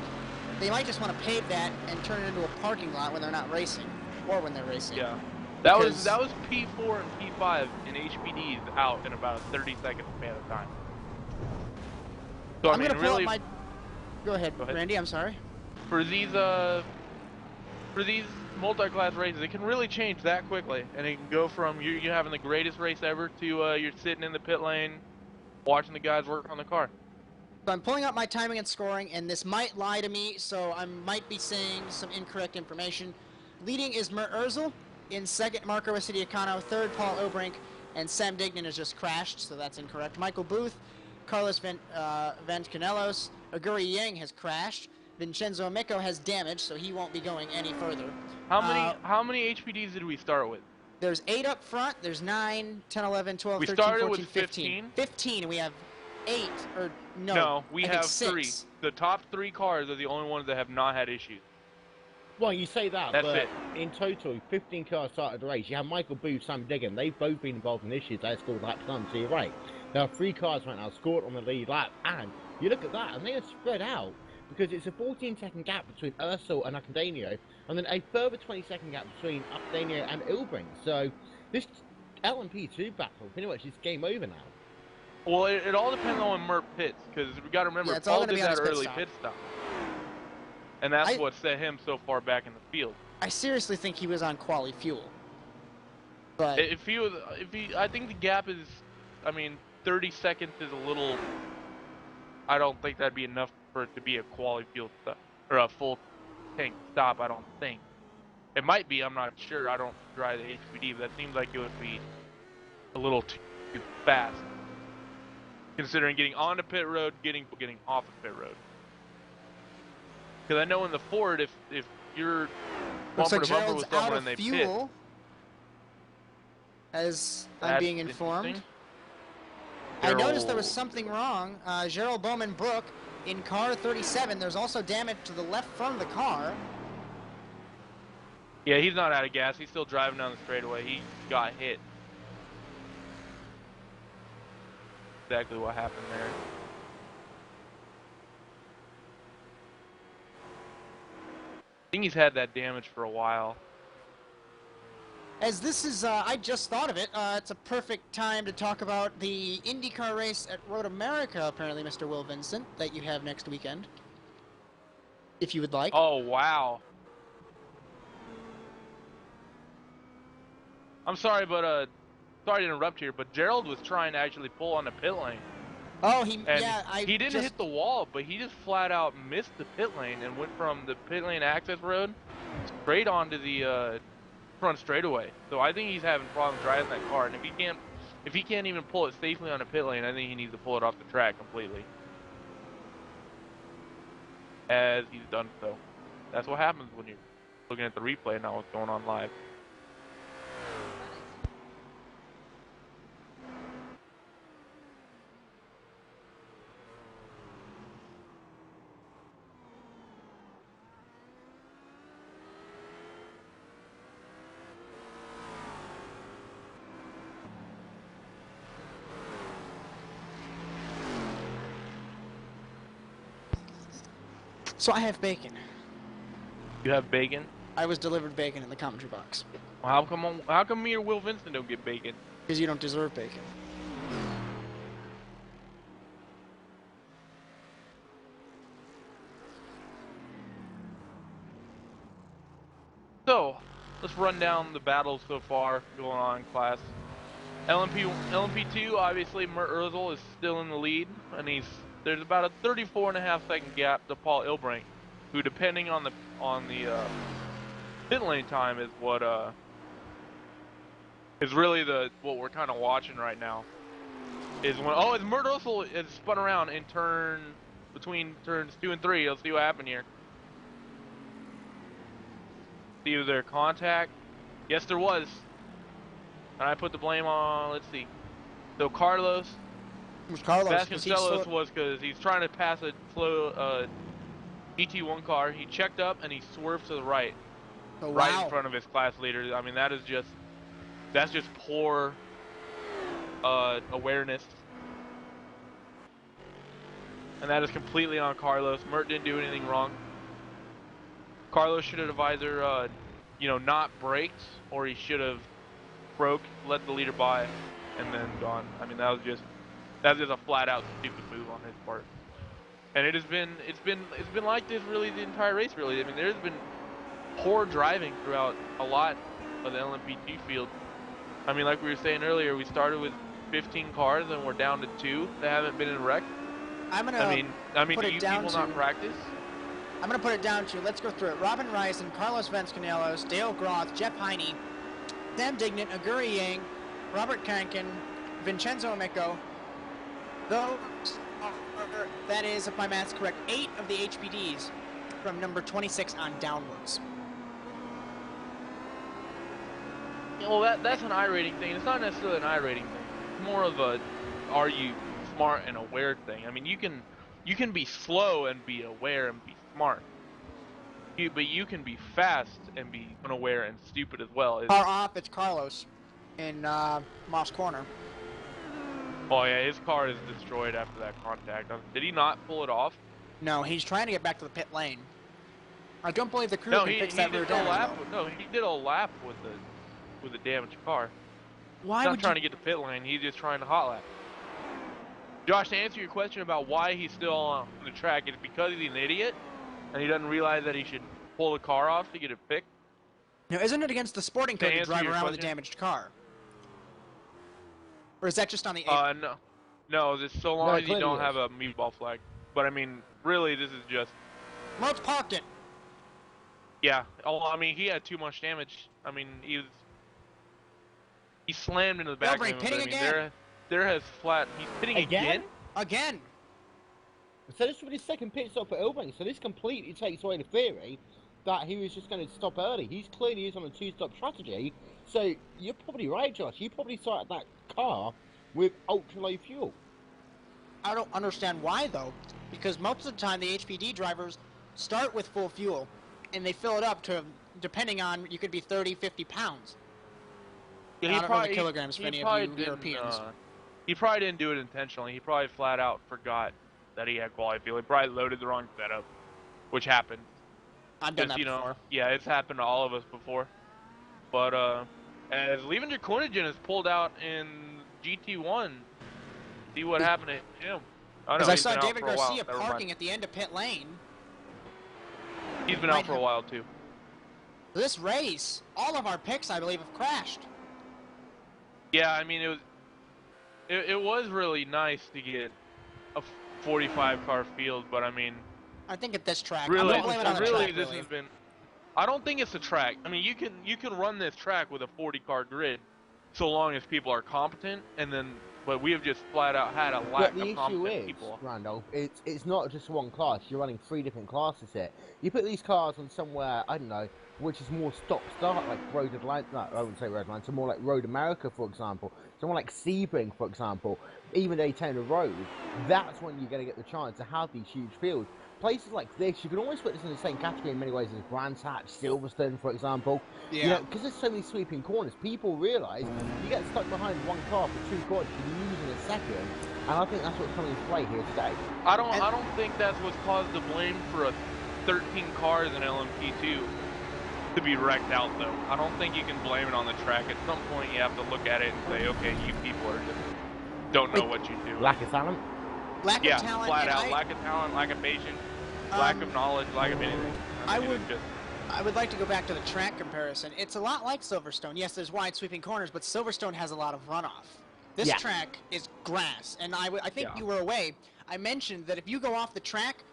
they might just want to pave that and turn it into a parking lot when they're not racing, or when they're racing. Yeah, that was P4 and P5 in HPDs out in about a 30-second span of time. So I'm gonna pull up my. Go ahead, Randy. I'm sorry. For these multi-class races, it can really change that quickly, and it can go from you having the greatest race ever to you're sitting in the pit lane, watching the guys work on the car. So I'm pulling up my timing and scoring, and this might lie to me, so I might be saying some incorrect information. Leading is Mert Erzl, in second Marco City Acano, third Paul Obrink, And Sam Dignan has just crashed, so that's incorrect. Michael Booth, Carlos Vancanelos, Aguri Yang has crashed. Vincenzo Amico has damage, so he won't be going any further. How many HPDs did we start with? There's 8 up front. There's 9, 10, 11, 12, We 13, started 14, with 15. 15, and we have 8, or no. No, we I have think 3. 6. The top 3 cars are the only ones that have not had issues. Well, you say that, That's but it. in total, 15 cars started the race. You have Michael Booth, Sam Dignan. They've both been involved in issues. They scored lap time, so you're right. There are 3 cars right now scored on the lead lap, and you look at that, and they are spread out because it's a 14-second gap between Ursel and Acadenio, and then a further 20-second gap between Acadenio and Ilbrink. So this LMP2 battle, pretty much, is game over now. Well, it all depends on when Mert pits, because we got to remember, Yeah, it's all Paul gonna did be on that his pit early stop. pit stop. And that's what set him so far back in the field. I seriously think he was on quali fuel. But I think the gap is, I mean, 30 seconds is a little. I don't think that'd be enough for it to be a quality fuel stop or a full tank stop. I don't think. It might be. I'm not sure. I don't drive the HPD, but that seems like it would be a little too fast, considering getting onto pit road, getting off of pit road. Because I know in the Ford, if you're looks bumper like to bumper Gerald's with out someone of and they fuel, as I'm That's being informed. interesting. I noticed there was Gerald- something wrong. Gerald Bowman Brook in car 37. There's also damage to the left front of the car. Yeah, he's not out of gas. He's still driving down the straightaway. He got hit. Exactly what happened there. I think he's had that damage for a while. As this is, I just thought of it, it's a perfect time to talk about the IndyCar race at Road America, apparently, Mr. Will Vincent, that you have next weekend. If you would like. Oh, wow. I'm sorry, but, sorry to interrupt here, but Gerald was trying to actually pull on the pit lane. Oh, And he didn't hit the wall, but he just flat out missed the pit lane and went from the pit lane access road straight onto the front straightaway. So I think he's having problems driving that car, and if he can't even pull it safely on a pit lane, I think he needs to pull it off the track completely. As he's done so. That's what happens when you're looking at the replay and not what's going on live. So I have bacon. You have bacon? I was delivered bacon in the commentary box. Well, how come me or Will Vincent don't get bacon? Because you don't deserve bacon. So, let's run down the battles so far going on in class. LMP2, obviously, Mertz is still in the lead, and there's about a 34.5 second gap to Paul Ilbrink, who, depending on the pit lane time, is what is really what we're kind of watching right now. Is when as Mertz is spun around in between turns 2 and 3. Let's see what happened here. See, was there contact? Yes, there was. And I put the blame on, let's see. So Carlos. It was Carlos. Vasconcelos was because he's trying to pass a slow ET1 car. He checked up and he swerved to the right. Oh, right wow. in front of his class leader. I mean, that's just poor awareness. And that is completely on Carlos. Mert didn't do anything wrong. Carlos should have either, not braked, or he should have broke, let the leader by, and then gone. I mean, that's just a flat-out stupid move on his part. And it's been like this really the entire race. Really, I mean, there's been poor driving throughout a lot of the LMP2 field. I mean, like we were saying earlier, we started with 15 cars and we're down to 2 that haven't been in a wreck. I mean, do you people not practice? I'm going to put it down to, let's go through it. Robin Rice and Carlos Vancanelos, Dale Groth, Jeff Heine, Sam Dignan, Aguri Yang, Robert Kankin, Vincenzo Amico. Those are, that is, if my math's correct, 8 of the HPDs from number 26 on downwards. Yeah, well, that's an I-rating thing. It's not necessarily an I-rating thing. It's more of a, are you smart and aware thing. I mean, you can be slow and be aware and be smart. But you can be fast and be unaware and stupid as well. Car off, it's Carlos in Moss Corner. Oh yeah, his car is destroyed after that contact. Did he not pull it off? No, he's trying to get back to the pit lane. I don't believe the crew No, can he fix that rear did a damage, lap. though. No, he did a lap with the damaged car. Why He's not would trying to get the pit lane. He's just trying to hot lap. Josh, to answer your question about why he's still on the track, it's because he's an idiot and he doesn't realize that he should pull the car off to get it fixed. Now, isn't it against the sporting code to answer drive your around with a question? damaged car? Or is that just on the... No, just so long as you don't have a meatball flag. But I mean, really, this is just... Mertz parked it. Yeah. Oh, I mean, he had too much damage. I mean, he slammed into the back of him. pitting I mean, again. there has flat. He's pitting again? Again. So this was his second pit stop at Ilbank, so this completely takes away the theory that he was just going to stop early. He's clearly on a two-stop strategy, so you're probably right, Josh. You probably started that car with ultra-low fuel. I don't understand why, though, because most of the time the HPD drivers start with full fuel, and they fill it up to, depending on, you could be 30, 50 pounds. Yeah, And I don't know the kilograms for any of you Europeans. He probably didn't do it intentionally. He probably flat out forgot that he had quality fuel. He probably loaded the wrong setup, which happened. I've done that before. Yeah, it's happened to all of us before. But as Levanger Cornigan is pulled out in GT1, see what happened to him. Because I saw David Garcia parking at the end of pit lane. He's been out for a while too. This race, all of our picks, I believe, have crashed. Yeah, I mean it was really nice to get a 45 car field, but I mean, I think at this track, really, I'm blame it on the track, this has been. I don't think it's a track. I mean, you can run this track with a 40 car grid, so long as people are competent, and then. But we have just flat out had a lack of competent people. Randolph, it's not just one class. You're running 3 different classes here. You put these cars on somewhere, I don't know, which is more stop-start, like Road Atlanta. No, I wouldn't say Road Atlanta. More like Road America, for example. Somewhere like Sebring, for example. Even Daytona Road. That's when you're going to get the chance to have these huge fields. Places like this, you can almost put this in the same category in many ways as Brands Hatch, Silverstone, for example. Yeah. You know, because there's so many sweeping corners, people realise you get stuck behind one car for 2 corners, you can lose in a second, and I think that's what's coming into play here today. I don't think that's what's caused the blame for a 13 cars in LMP2 to be wrecked out, though. I don't think you can blame it on the track. At some point, you have to look at it and say, okay, you people are just don't know what you do. Lack of talent? Lack of talent. Flat out. Lack of talent, lack of patience. Lack of knowledge, lack of anything. I would like to go back to the track comparison. It's a lot like Silverstone. Yes, there's wide sweeping corners, but Silverstone has a lot of runoff. This track is grass, and I think you were away. I mentioned that if you go off the track,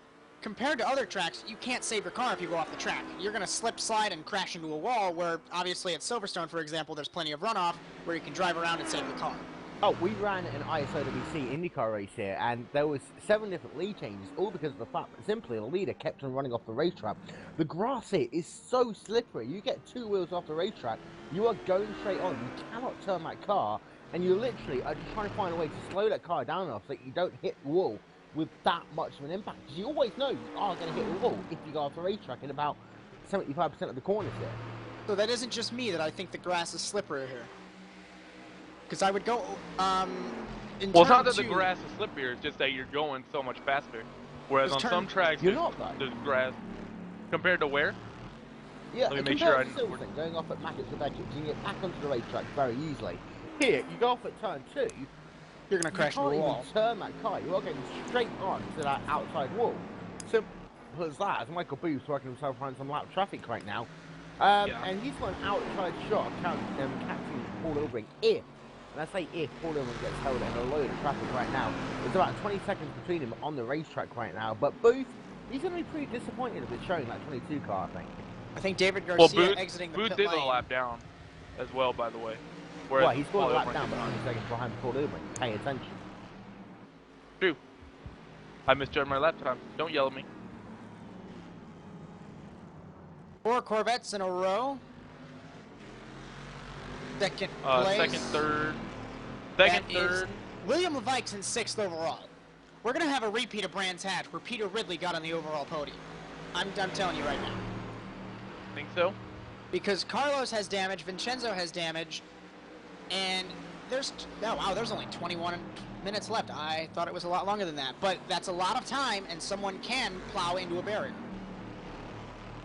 compared to other tracks, you can't save your car if you go off the track. You're going to slip, slide, and crash into a wall, where obviously at Silverstone, for example, there's plenty of runoff where you can drive around and save the car. Oh, we ran an ISOWC IndyCar race here, and there was 7 different lead changes, all because of the fact that simply the leader kept on running off the racetrack. The grass here is so slippery. You get 2 wheels off the racetrack, you are going straight on. You cannot turn that car, and you literally are just trying to find a way to slow that car down enough so that you don't hit the wall with that much of an impact. Because you always know you are going to hit the wall if you go off the racetrack in about 75% of the corners here. So that isn't just me that I think the grass is slippery here. Because I would go, well, it's not that the grass is slipperier, it's just that you're going so much faster. Whereas on some tracks, there's grass. Compared to where? Yeah, let me make sure Silverstone, going off at Mackett's with Edges, you can get back onto the racetrack very easily. Here, you go off at turn 2, you're going to crash into the wall. You can't even turn that car, you are getting straight on to that outside wall. Simple as that, as Michael Booth's working himself around some lap traffic right now. And he's got an outside shot of catching Paul Ilbring if, and I say if, Paul Ilbring gets held in a load of traffic right now. There's about 20 seconds between him on the racetrack right now, but Booth, he's going to be pretty disappointed if it's showing that 22 car, I think. I think David Garcia exiting the Booth pit did lane. a lap down as well, by the way. Whereas Well, he scored a Paul lap Ilbring down, did but not. 9 seconds behind Paul Ilbring. Pay attention. True. I misjudged my lap time. Don't yell at me. 4 Corvettes in a row. Second place. Second, third. That Second, is third. William Levike's in 6th overall. We're going to have a repeat of Brands Hatch where Peter Ridley got on the overall podium. I'm telling you right now. Think so? Because Carlos has damage, Vincenzo has damage, and there's only 21 minutes left. I thought it was a lot longer than that, but that's a lot of time, and someone can plow into a barrier.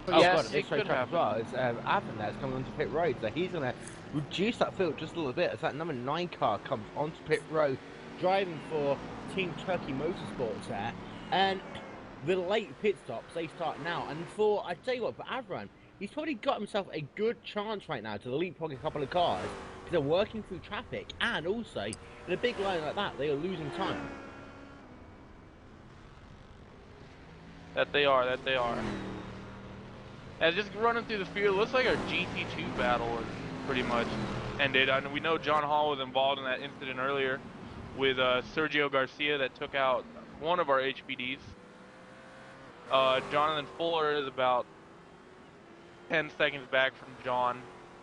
Oh, Yes, God, it this race could track as happen. well. It's Adam there's coming onto pit road, so he's going to reduce that field just a little bit as that number 9 car comes onto pit road, driving for Team Turkey Motorsports there. And the late pit stops, they start now. And I tell you what, for Avram, he's probably got himself a good chance right now to leapfrog a couple of cars because they're working through traffic, and also in a big line like that, they are losing time. That they are. And just running through the field, looks like our GT2 battle is pretty much ended. I know we know John Hall was involved in that incident earlier with Sergio Garcia that took out one of our HPDs. Jonathan Fuller is about 10 seconds back from John,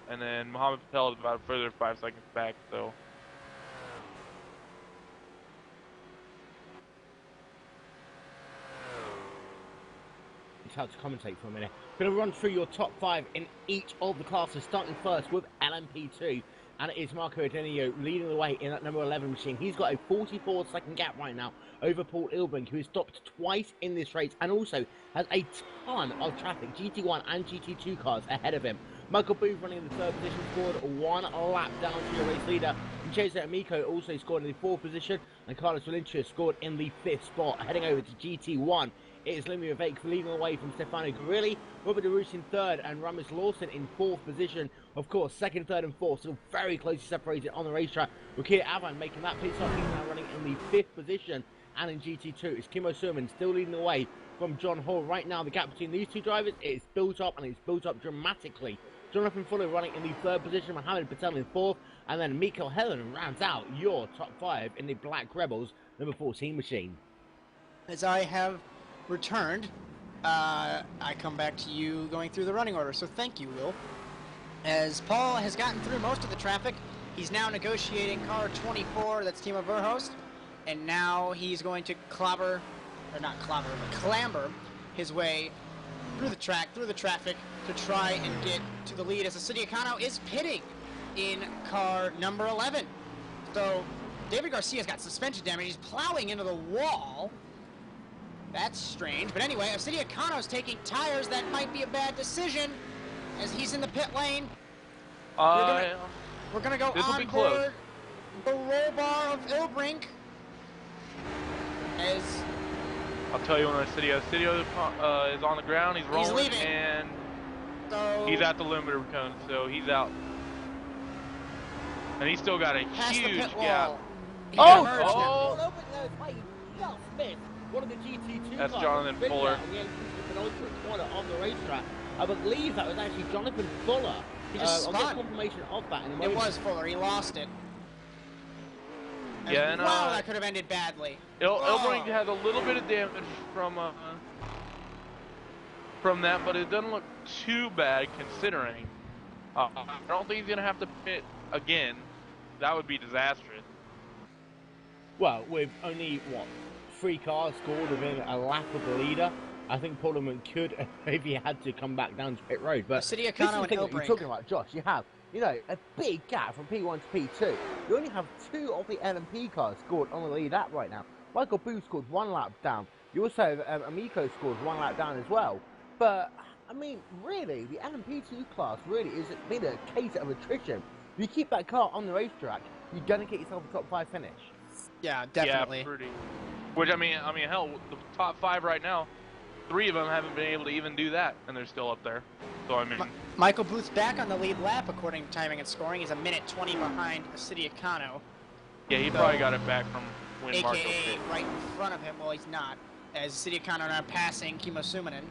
and then Mohammed Patel is about a further 5 seconds back. So. It's hard to commentate for a minute. Going to run through your top 5 in each of the classes, starting first with LMP2. And it is Marco Adenio leading the way in that number 11 machine. He's got a 44-second gap right now over Paul Ilbring, who has stopped twice in this race and also has a ton of traffic, GT1 and GT2 cars ahead of him. Michael Booth running in the 3rd position, scored 1 lap down to your race leader. Vincenzo Amico also scored in the 4th position, and Carlos Valencia scored in the 5th spot. Heading over to GT1, it is Limmy Vivek leading away from Stefano Grilli, Robert DeRusse in 3rd, and Ramis Lawson in 4th position. Of course, 2nd, 3rd, and 4th still very closely separated on the racetrack. Rukir Avan making that pit stop. He's now running in the 5th position, and in GT2, it's Kimo Surman still leading the way from John Hall. Right now, the gap between these two drivers is built up, and it's built up dramatically. Jonathan Fuller running in the 3rd position, Mohamed Patel in 4th, and then Mikael Helen rounds out your top 5 in the Black Rebels number 14 machine. As I have returned, I come back to you going through the running order, so thank you, Will. As Paul has gotten through most of the traffic, he's now negotiating car 24, that's Timo Verhoost, and now he's going to clamber his way through the track, through the traffic, to try and get to the lead as Asidia Kano is pitting in car number 11. So David Garcia's got suspension damage. He's plowing into the wall. That's strange. But anyway, Asidia Kano's taking tires. That might be a bad decision as he's in the pit lane. We're gonna go on board the roll bar of Ilbrink. As I'll tell you when Asidio is on the ground, he's rolling, leaving. And so he's at the limiter cone, so he's out. And he's still got a past the huge pit gap. wall. He Oh! got merged now. Oh! Just missed one of the GT2 That's cars. Jonathan Fuller. In the penultimate corner on the racetrack. I believe that was actually Jonathan Fuller. He just I'll get spun. confirmation of that in a It moment. was Fuller. He lost it. Yeah, and wow, that could have ended badly. Ilbring has a little bit of damage from that, but it doesn't look too bad considering. I don't think he's gonna have to pit again. That would be disastrous. Well, with only, 3 cars scored within a lap of the leader, I think Parliament could, if he had to, come back down to pit road. But Asidia this is Kano the thing and that you're Ilbrink. talking about, Josh. You have, a big gap from P1 to P2. You only have 2 of the LMP cars scored on the lead lap right now. Michael Booth scored 1 lap down. You also have Amico scored 1 lap down as well. But, I mean, really, the LMP2 class really is been a case of attrition. If you keep that car on the racetrack, you're going to get yourself a top 5 finish. Yeah, definitely. Yeah, pretty. Which I mean, hell, the top 5 right now, 3 of them haven't been able to even do that, and they're still up there. So I mean, Michael Booth's back on the lead lap according to timing and scoring. He's a minute 20 behind Asidia Kano, yeah, he probably got it back from when Marco aka hit. right in front of him. Well, he's not, as Asidia Kano now passing Kimo Sumanen.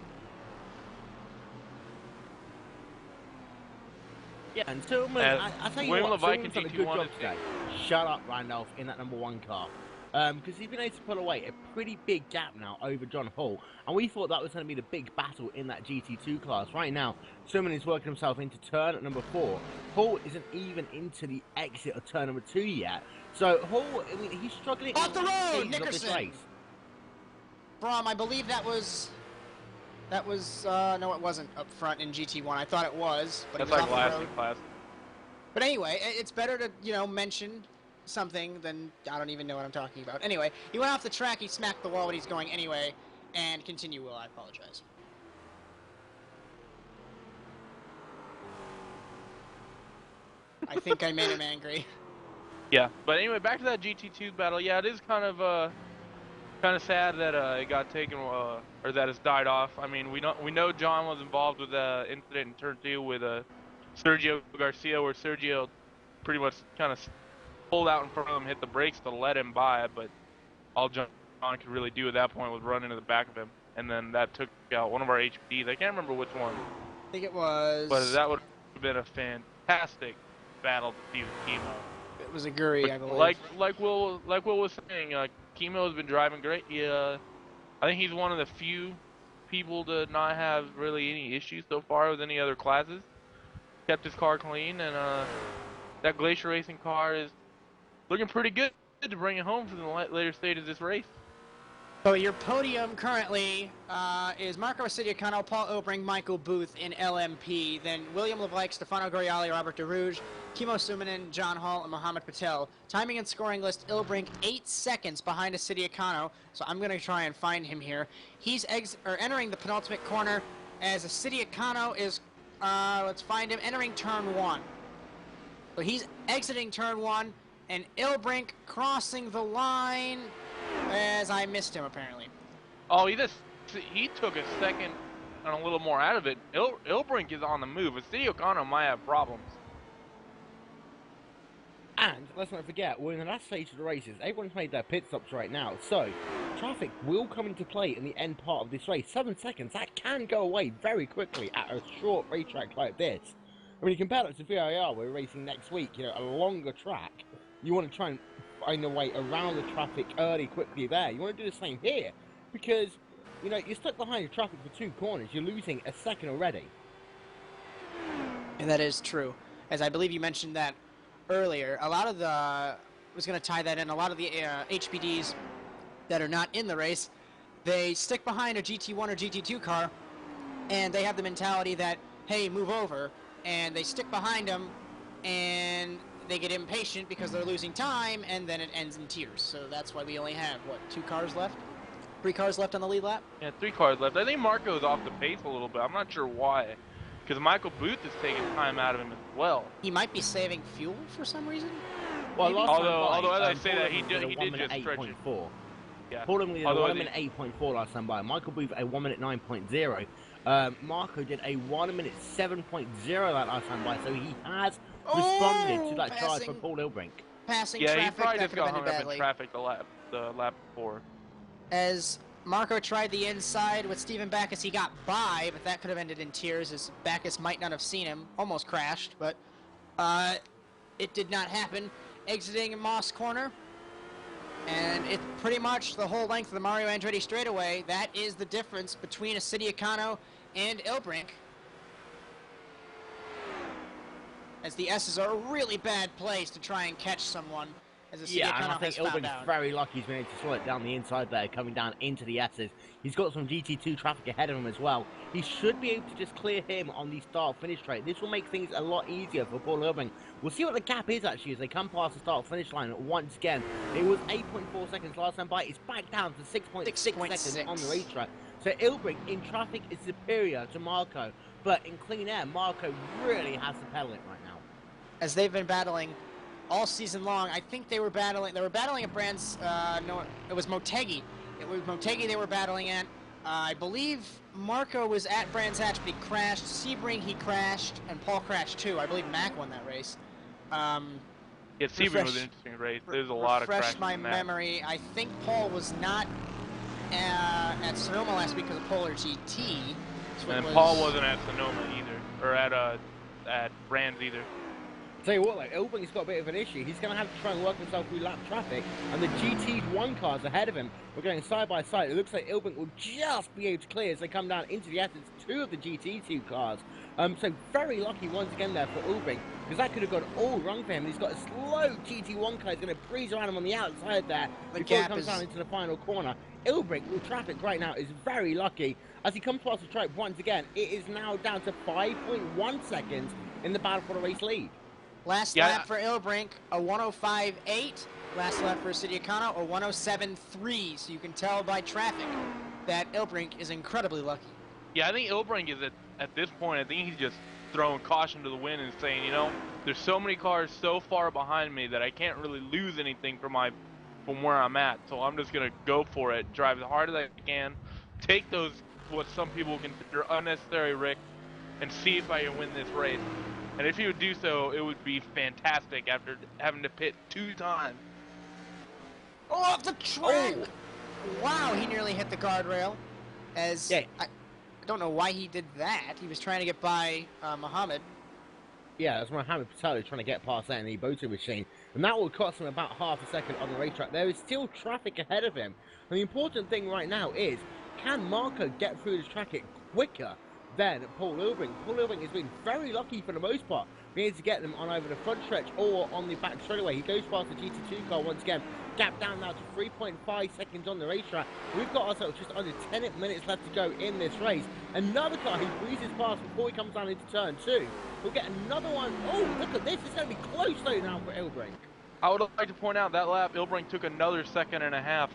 Yeah, and Tillman, I tell you William what, Levick in Tillman's done a good GT1 job is today. Shut up, Randolph, in that number 1 car. Because he's been able to pull away a pretty big gap now over John Hall, and we thought that was going to be the big battle in that GT2 class. Right now, Tillman is working himself into turn at number 4. Hall isn't even into the exit of turn number 2 yet. So Hall, I mean, he's struggling Off the road, of this Nickerson! race. From, I believe that was, no, it wasn't up front in GT1. I thought it was, but That's it was like off last the in road. class. But anyway, it's better to, you know, mention something than, I don't even know what I'm talking about. Anyway, he went off the track, he smacked the wall, but he's going anyway. And continue, Will, I apologize. I think I made him angry. Yeah, but anyway, back to that GT2 battle. Yeah, it is kind of sad that it got taken or that it's died off. I mean, we know John was involved with the incident in turn 2 with Sergio Garcia, where Sergio pretty much kind of pulled out in front of him, hit the brakes to let him by, but all John could really do at that point was run into the back of him, and then that took out one of our HPDs. I can't remember which one. I think it was... But that would have been a fantastic battle to see with Chemo. It was a Guri, I believe. Like Will was saying, Chemo has been driving great. I think he's one of the few people to not have really any issues so far with any other classes. Kept his car clean, and that Glacier Racing car is looking pretty good to bring it home for the later stage of this race. So your podium currently is Marco Acidiacano, Paul Obring, Michael Booth in LMP, then William Levick, Stefano Goriali, Robert DeRouge, Kimo Suminen, John Hall, and Mohammed Patel. Timing and scoring list, Ilbrink 8 seconds behind Acidiacano, so I'm going to try and find him here. He's entering the penultimate corner as Acidiacano is, let's find him, entering turn 1. So he's exiting turn 1, and Ilbrink crossing the line as I missed him, apparently. Oh, he took a second and a little more out of it. Ilbrink is on the move. Acidiacano might have problems. And let's not forget, we're in the last stage of the races. Everyone's made their pit stops right now, so traffic will come into play in the end part of this race. 7 seconds, that can go away very quickly at a short racetrack like this. I mean, you compare that to VIR, we're racing next week, you know, a longer track. You want to try and find a way around the traffic early, quickly there. You want to do the same here, because, you know, you're stuck behind the traffic for 2 corners. You're losing a second already. And that is true. As I believe you mentioned that earlier, a lot of the, was going to tie that in, a lot of the HPDs that are not in the race, they stick behind a GT1 or GT2 car, and they have the mentality that, hey, move over, and they stick behind them, and they get impatient because they're losing time, and then it ends in tears. So that's why we only have, what, 2 cars left? 3 cars left on the lead lap? Yeah, 3 cars left. I think Marco's off the pace a little bit. I'm not sure why, because Michael Booth is taking time out of him as well. He might be saving fuel for some reason? Well, although as I say that, he did just stretch it. 8.4. Yeah. Paul did a 1 minute 8.4 last time by. Michael Booth a 1 minute 9.0. Marco did a 1 minute 7.0 that last time by, so he has responded to that charge from Paul Ilbrink. Passing Yeah, traffic, he probably that just could have got ended hung up badly. in traffic the lap before. As Marco tried the inside with Stephen Backus, he got by, but that could have ended in tears, as Backus might not have seen him. Almost crashed, but it did not happen. Exiting Moss Corner, and it's pretty much the whole length of the Mario Andretti straightaway. That is the difference between Acidiacano and Ilbrink. As the S's are a really bad place to try and catch someone. As Acidiacano Yeah, and I think has found Ilbrink's out. very lucky he's been able to slow it down the inside there, coming down into the S's. He's got some GT2 traffic ahead of him as well. He should be able to just clear him on the start-finish straight. This will make things a lot easier for Paul Ilbrink. We'll see what the gap is actually as they come past the start-finish line once again. It was 8.4 seconds last time by. It's back down to 6.6 seconds on the racetrack. So Ilbrink in traffic is superior to Marco, but in clean air, Marco really has to pedal it right now. As they've been battling all season long. I think they were battling at Brands, no, it was Motegi. It was Motegi they were battling at. I believe Marco was at Brands Hatch, but he crashed. Sebring, he crashed, and Paul crashed too. I believe Mac won that race. Yeah, Sebring was an interesting race. There's a lot of crashes Refresh my memory. I think Paul was not at Sonoma last week because of Polar GT. And Paul wasn't at Sonoma either, or at at brands either. Tell you what, like, Ilbrink's got a bit of an issue. He's going to have to try and work himself through lap traffic, and the GT1 cars ahead of him are going side by side. It looks like Ilbrink will just be able to clear as they come down into the essence 2 of the GT2 cars. So very lucky once again there for Ilbrink, because that could have gone all wrong for him. He's got a slow GT1 car. He's going to breeze around him on the outside there before he comes down into the final corner. Ilbrink, with traffic right now, is very lucky. As he comes past the stripe once again, it is now down to 5.1 seconds in the battle for the race lead. Last lap for Ilbrink, a 105.8. Last lap for City Econo, a 107.3. So you can tell by traffic that Ilbrink is incredibly lucky. Yeah, I think Ilbrink is at this point, I think he's just throwing caution to the wind and saying, you know, there's so many cars so far behind me that I can't really lose anything from where I'm at. So I'm just gonna go for it, drive as hard as I can, take those what some people consider unnecessary risks, and see if I can win this race. And if he would do so, it would be fantastic after having to pit 2 times. Oh, off the track! Oh. Wow, he nearly hit the guardrail. As I don't know why he did that. He was trying to get by Muhammad. Yeah, that's Mohamed Patel trying to get past that in the Proto machine. And that will cost him about half a second on the racetrack. There is still traffic ahead of him. And the important thing right now is, can Marco get through this traffic quicker than Paul Ilbrink? Paul Ilbrink has been very lucky for the most part, being able to get them on either the front stretch or on the back straightaway. He goes past the GT2 car once again, gap down now to 3.5 seconds on the racetrack. We've got ourselves just under 10 minutes left to go in this race. Another car he breezes past before he comes down into turn 2. We'll get another one. Oh, look at this. It's going to be close though now for Ilbrink. I would like to point out that lap, Ilbrink took another 1.5 seconds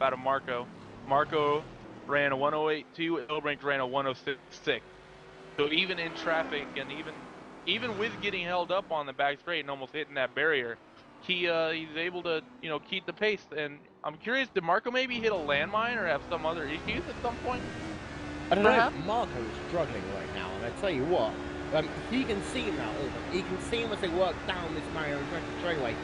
out of Marco. Marco ran a 108.2, Ilbrink ran a 106.6. So even in traffic and even with getting held up on the back straight and almost hitting that barrier, he's able to, you know, keep the pace. And I'm curious, did Marco maybe hit a landmine or have some other issues at some point? I don't know. Marco is struggling right now, and I tell you what, he can see him now. He can see him as they work down this Mario straightaway,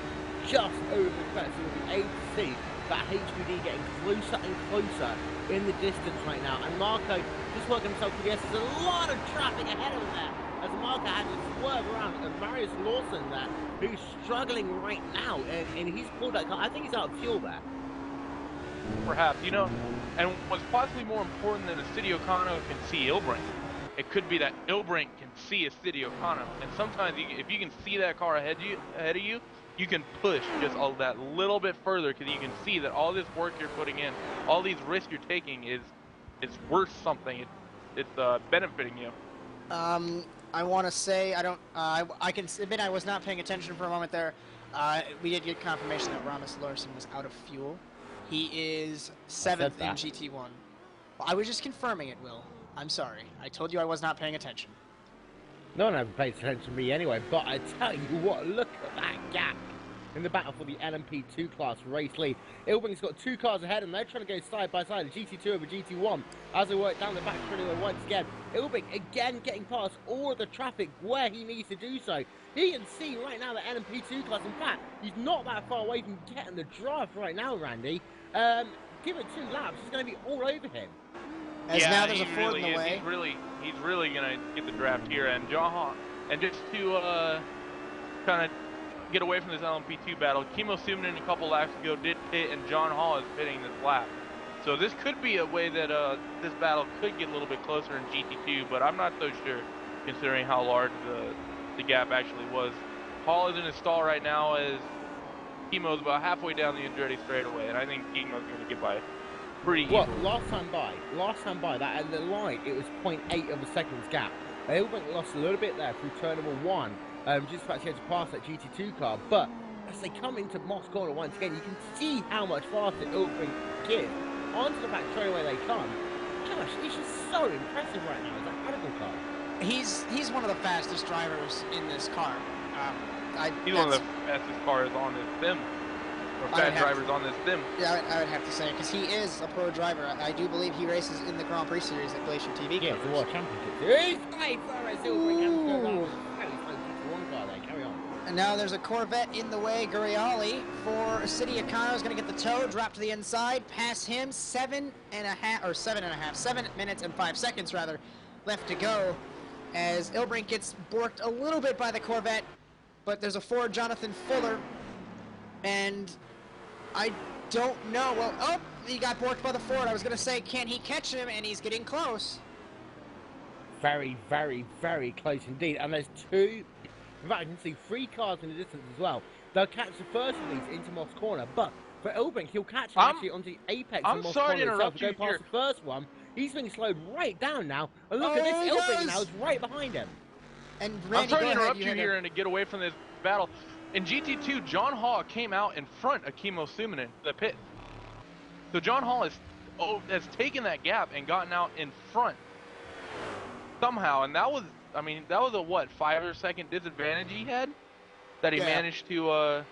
just over the fence. So we'll be able to see that HPD getting closer and closer in the distance right now. And Marco just working himself through the S. There's a lot of traffic ahead of him there, as Marco has to swerve around. And Marius Lawson there, who's struggling right now, and he's pulled that car. I think he's out of fuel there. Perhaps, you know, and what's possibly more important than a City Econo can see Ilbrink, it could be that Ilbrink can see a City Econo. And sometimes, if you can see that car ahead of you, you can push just that little bit further, because you can see that all this work you're putting in, all these risks you're taking is worth something. It's benefiting you. I want to say I can admit I was not paying attention for a moment there. We did get confirmation that Ramis Larson was out of fuel. He is 7th in GT1. Well, I was just confirming it, Will. I'm sorry. I told you I was not paying attention. No one ever pays attention to me anyway, but I tell you what, look at that gap in the battle for the LMP2 class race lead. Ilbrink's got 2 cars ahead, and they're trying to go side by side, the GT2 over GT1, as they work down the back straightaway once again. Ilbrink again getting past all of the traffic where he needs to do so. He can see right now the LMP2 class. In fact, he's not that far away from getting the draft right now, Randy. Give it 2 laps, he's going to be all over him. As now there's a Ford in the way. He's really gonna get the draft here, and and just to kind of get away from this LMP2 battle, Kimo Sumanen a couple laps ago did pit, and John Hall is pitting this lap. So this could be a way that this battle could get a little bit closer in GT2, but I'm not so sure, considering how large the gap actually was. Hall is in his stall right now, as Kimo's about halfway down the Andretti straightaway, and I think Kimo's gonna get by pretty easily. Well, last time by, that at the line, it was 0.8 of a second's gap. Ilbrink lost a little bit there through turn number 1, just about to pass that GT2 car, but as they come into Moss corner once again, you can see how much faster Ilbrink is. Onto the back straightaway they come. Gosh, he's just so impressive right now. It's a incredible car. He's one of the fastest drivers in this car. He's one of the fastest cars on this sim. Or fast drivers on this sim. Yeah, I would have to say, because he is a pro driver. I do believe he races in the Grand Prix Series at Glacier TV. Yeah, it's the World Championship Series. Carry on. And now there's a Corvette in the way. Guriali for City Econo is going to get the toe, drop to the inside, pass him. 7 minutes and 5 seconds rather left to go. as Ilbrink gets borked a little bit by the Corvette, but there's a Ford Jonathan Fuller, and I don't know. Well, oh, he got borked by the Ford. I was going to say, can he catch him? And he's getting close. Very, very, very close indeed. And there's two, in fact, I can see 3 cars in the distance as well. They'll catch the first of these into Moss Corner, but for Ilbrink, he'll catch him actually onto the apex of Moss Corner itself. Go past the first one. He's being slowed right down now. And look at this, Ilbrink now is right behind him. And Randy, I'm sorry to interrupt you here and to get away from this battle. In GT2, John Hall came out in front of Kimmo Suminen in the pit. So John Hall has taken that gap and gotten out in front somehow, and that was, I mean, that was a what, 5-second disadvantage he had that he managed to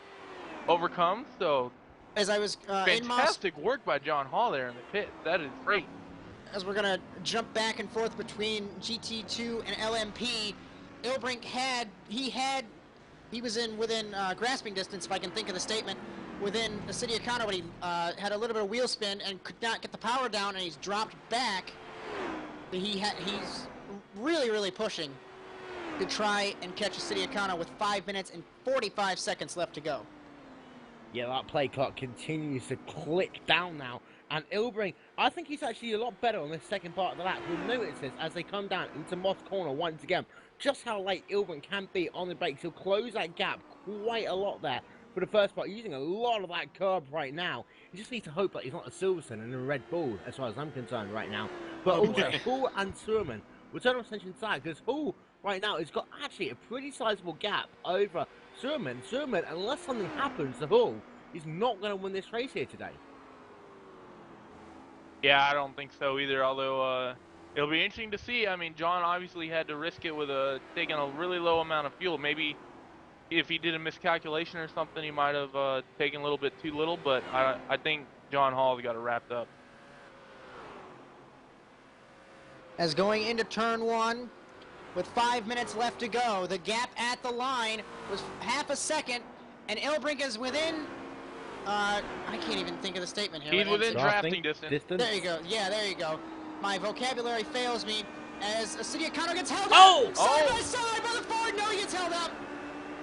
overcome. So as I was fantastic work by John Hall there in the pit. That is great. As we're gonna jump back and forth between GT2 and LMP, Ilbrink he was within grasping distance, if I can think of the statement, within the City of Connor, but he had a little bit of wheel spin and could not get the power down, and he's dropped back. He's really, really pushing to try and catch the City of Connor with 5 minutes and 45 seconds left to go. Yeah, that play clock continues to click down now. And Ilbrink, I think he's actually a lot better on this second part of the lap. We'll notice this as they come down into Moss Corner once again. Just how late Ilbrink can be on the brakes. He'll close that gap quite a lot there for the first part, using a lot of that curb right now. You just need to hope that he's not a Silverstone and a Red Bull, as far as I'm concerned right now. But also, Hull and Surman will turn off attention side, because Hull right now has got actually a pretty sizable gap over Surman. Surman, unless something happens to Hull, is not going to win this race here today. Yeah, I don't think so either, although it'll be interesting to see. I mean, John obviously had to risk it with taking a really low amount of fuel. Maybe if he did a miscalculation or something, he might have taken a little bit too little, but I think John Hall's got it wrapped up. As going into turn 1, with 5 minutes left to go, the gap at the line was half a second, and Ilbrink is within, I can't even think of the statement here. He's within drafting distance. There you go. Yeah, there you go. My vocabulary fails me as a City of Connor gets held up. Side by side by the Ford. No, he gets held up.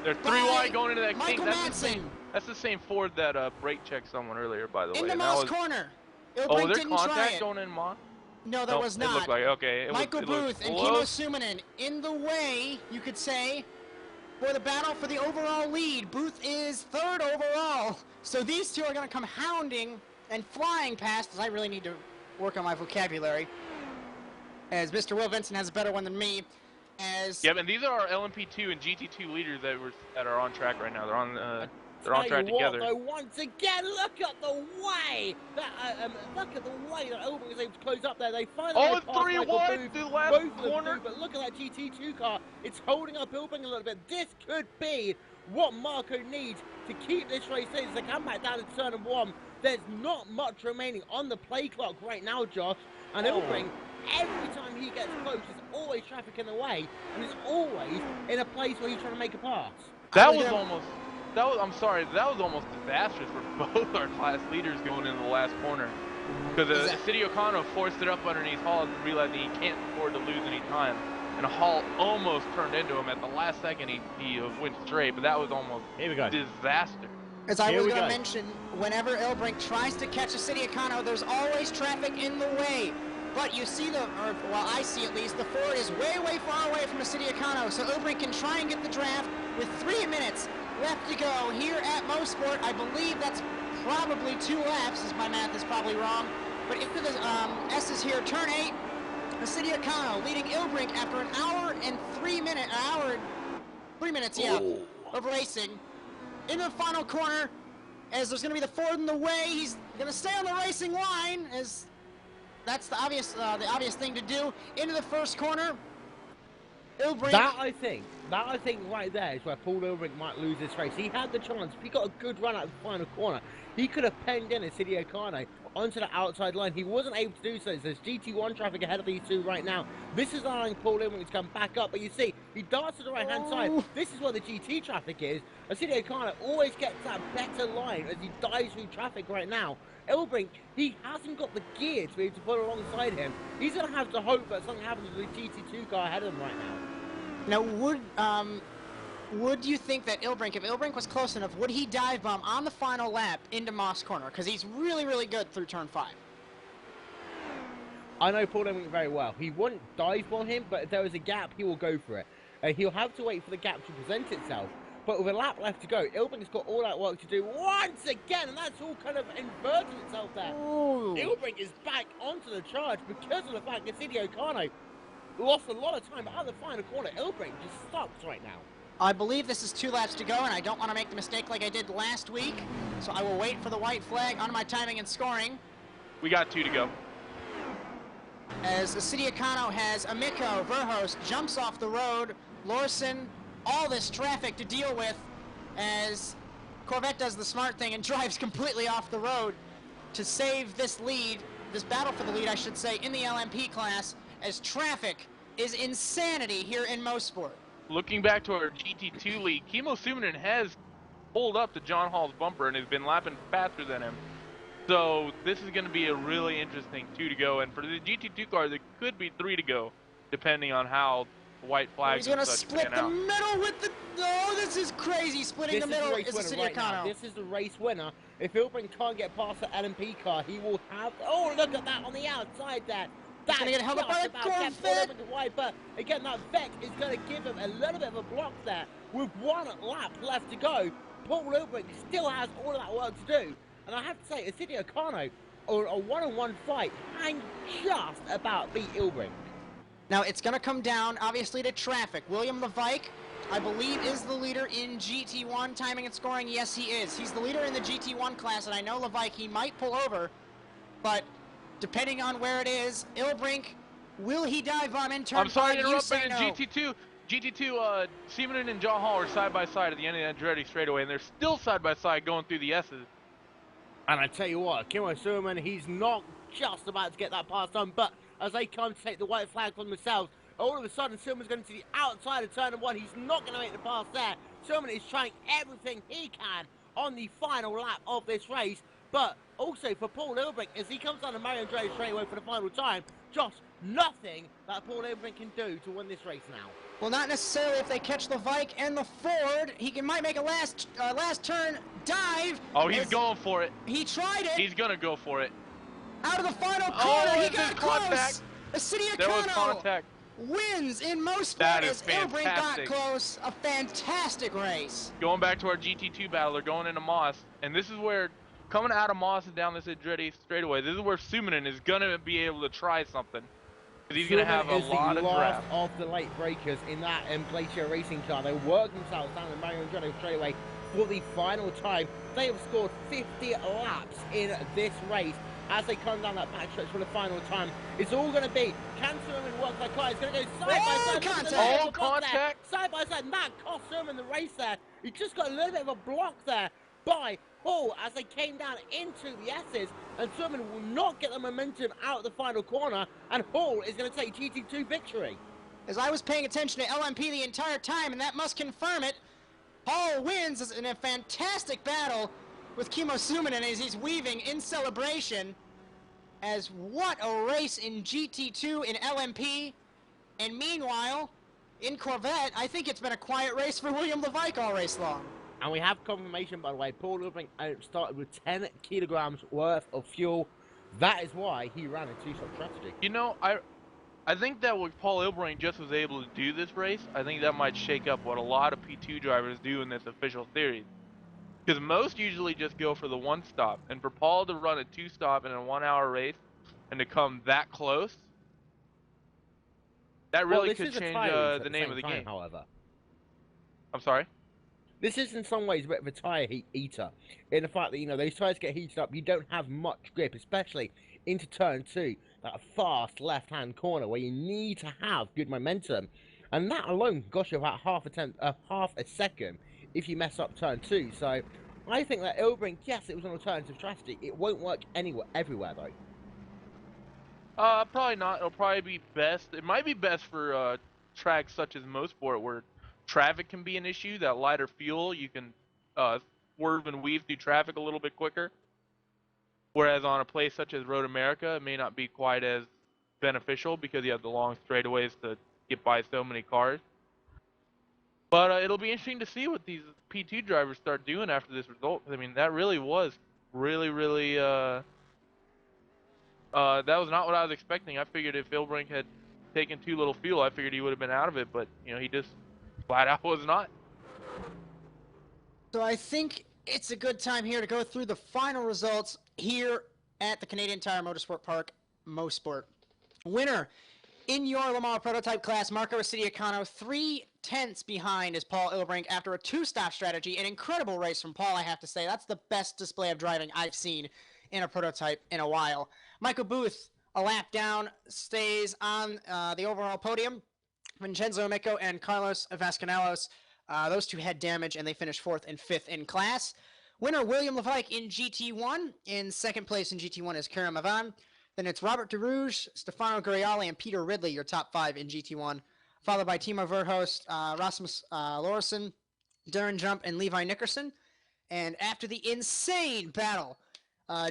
They're 3 wide going into that Michael King. That's the same Ford that brake checked someone earlier, by the way. Into Moss Corner. Was there contact going in Moss? No, there was not. It looked like, okay. Michael Booth and Kimmo Suminen in the way, you could say, for the battle for the overall lead. Booth is 3rd overall. So these two are going to come hounding and flying past, as I really need to work on my vocabulary, as Mr. Will Vincent has a better one than me. Yeah, and these are our LMP2 and GT2 leaders that are on track right now. They're on track together. Though, once again, look at the way that Ilbrink is able to close up there. They finally it's 3 wide through the last corner. But look at that GT2 car. It's holding up Ilbrink a little bit. This could be what Marco needs to keep this race in. As they come back down to turn 1. There's not much remaining on the play clock right now, Josh. And Ilbrink, every time he gets close, there's always traffic in the way, and it's always in a place where he's trying to make a pass. That was almost disastrous for both our class leaders going into the last corner. Because City O'Connor forced it up underneath Hall and realized he can't afford to lose any time. And Hall almost turned into him at the last second. He went straight, but that was almost disaster. As I was going to mention, whenever Ilbrink tries to catch a City of Connor, there's always traffic in the way. But you see I see at least, the Ford is way, way far away from the City of Connor, so Ilbrink can try and get the draft with 3 minutes left to go here at Mosport. I believe that's probably 2 laps, as my math is probably wrong. But into the S's here, turn 8, the City of Connor leading Ilbrink after an hour and 3 minutes, of racing. Into the final corner, as there's going to be the Ford in the way. He's going to stay on the racing line, as that's the obvious thing to do. Into the first corner, Ilbrink. That I think right there is where Paul Ilbrink might lose this race. He had the chance. If he got a good run out of the final corner, he could have penned in a City O'Connor onto the outside line. He wasn't able to do so. There's GT1 traffic ahead of these two right now. This is allowing Paul Ilbrink to come back up, but you see, he darts to the right-hand side. This is where the GT traffic is. Hideo Kano always gets that better line as he dives through traffic right now. Ilbrink, he hasn't got the gear to be able to put alongside him. He's going to have to hope that something happens with the GT2 car ahead of him right now. Now, would you think that Ilbrink, if Ilbrink was close enough, would he dive bomb on the final lap into Moss Corner? Because he's really, really good through turn 5. I know Paul Ilbrink very well. He wouldn't dive bomb him, but if there was a gap, he will go for it. He'll have to wait for the gap to present itself. But with a lap left to go, Ilbrink's got all that work to do once again, and that's all kind of inverted itself there. Ooh. Ilbrink is back onto the charge because of the fact that Hideo Kano lost a lot of time out of the final corner. Ilbrink just sucks right now. I believe this is 2 laps to go, and I don't want to make the mistake like I did last week, so I will wait for the white flag on my timing and scoring. We got 2 to go. As Hideo Kano has Amiko, Verhulst jumps off the road, Lawson, all this traffic to deal with as Corvette does the smart thing and drives completely off the road to save this lead, this battle for the lead, I should say, in the LMP class, as traffic is insanity here in Mosport. Looking back to our GT2 lead, Kimmo Suminen has pulled up to John Hall's bumper and has been lapping faster than him. So this is going to be a really interesting 2 to go, and for the GT2 car, there could be 3 to go, depending on how white flags. He's going to split the middle with the. Oh, this is crazy! Splitting the middle is Hideo Kano. This is the race winner. If Ilbrink can't get past the LMP car, he will have. Oh, look at that on the outside there. That's going to get held up by a Corvette. But again, that Vec is going to give him a little bit of a block there. With 1 lap left to go, Paul Ilbrink still has all of that work to do. And I have to say, Hideo Kano, on a one-on-one fight, can just about beat Ilbrink. Now, it's going to come down, obviously, to traffic. William Levike, I believe, is the leader in GT1 timing and scoring. Yes, he is. He's the leader in the GT1 class, and I know Levike, he might pull over, but depending on where it is, Ilbrink, will he dive bomb in turn 5? I'm sorry to interrupt, but no. in GT2, Simonin and John Hall are side by side at the end of the Andretti straightaway, and they're still side by side going through the S's. And I tell you what, Kimmo Suminen, he's not just about to get that pass done, but as they come to take the white flag from themselves, all of a sudden Suminen's going to the outside of turn 1. He's not going to make the pass there. Suminen is trying everything he can on the final lap of this race, but also for Paul Ilbrink, as he comes down to Mario Andretti straightaway for the final time, just nothing that Paul Ilbrink can do to win this race now. Well, not necessarily if they catch the Vike and the Ford. He might make a last turn dive. Oh, he's going for it. He tried it. He's going to go for it. Out of the final corner, he got close. Contact. Hideo There was Kano contact. wins in Mosport That as is Ilbrink got fantastic. close. A fantastic race. Going back to our GT2 battle, they're going into Moss, and this is where, coming out of Moss and down this Andretti straightaway, this is where Suminen is going to be able to try something. Because he's going to have a lot of draft. Of the late breakers in that Glacier Racing car. They work themselves down the Mario Andretti straightaway for the final time. They have scored 50 laps in this race as they come down that backstretch for the final time. It's all going to be, can Suminen work that car? It's going to go side by side. Contact! Contact! Side by side, and that cost Suminen the race there. He just got a little bit of a block there by Hall as they came down into the S's, and Suminen will not get the momentum out of the final corner, and Hall is going to take GT2 victory. As I was paying attention to LMP the entire time, and that must confirm it, Hall wins in a fantastic battle with Kimmo Suminen as he's weaving in celebration. As what a race in GT2 in LMP, and meanwhile, in Corvette, I think it's been a quiet race for William Levike all race long. And we have confirmation, by the way, Paul Ilbrink started with 10 kilograms worth of fuel. That is why he ran a two-stop strategy. You know, I think that what Paul Ilbrink just was able to do this race, I think that might shake up what a lot of P2 drivers do in this official series. Because most usually just go for the one stop. And for Paul to run a two-stop in a 1 hour race and to come that close, that really could change the name of the game. However, I'm sorry? This is in some ways a bit of a tyre heat eater. In the fact that, you know, those tyres get heated up, you don't have much grip, especially into turn 2, that fast left-hand corner where you need to have good momentum. And that alone costs you about half a second if you mess up turn 2. So I think that Ilbrink, yes, it was an alternative strategy. It won't work anywhere, everywhere though. Probably not. It'll probably be best. It might be best for tracks such as Mosport, where traffic can be an issue. That lighter fuel, you can swerve and weave through traffic a little bit quicker. Whereas on a place such as Road America, it may not be quite as beneficial because you have the long straightaways to get by so many cars. But it'll be interesting to see what these P2 drivers start doing after this result. I mean, that really was really that was not what I was expecting. I figured if Ilbrink had taken too little fuel, I figured he would have been out of it, but he just flat out was not. So I think it's a good time here to go through the final results here at the Canadian Tire Motorsport Park, Mosport. Winner in your Lamar prototype class, Marco Chenowth, 3/10 behind is Paul Ilbrink after a two-stop strategy. An incredible race from Paul, I have to say. That's the best display of driving I've seen in a prototype in a while. Michael Booth, a lap down, stays on the overall podium. Vincenzo Amico and Carlos Vasconcelos, those two had damage, and they finished 4th and 5th in class. Winner William Levike in GT1. In second place in GT1 is Karim Avan. Then it's Robert DeRouge, Stefano Guriali, and Peter Ridley, your top 5 in GT1. Followed by Timo Verhulst, Rasmus Lorison, Darren Jump, and Levi Nickerson. And after the insane battle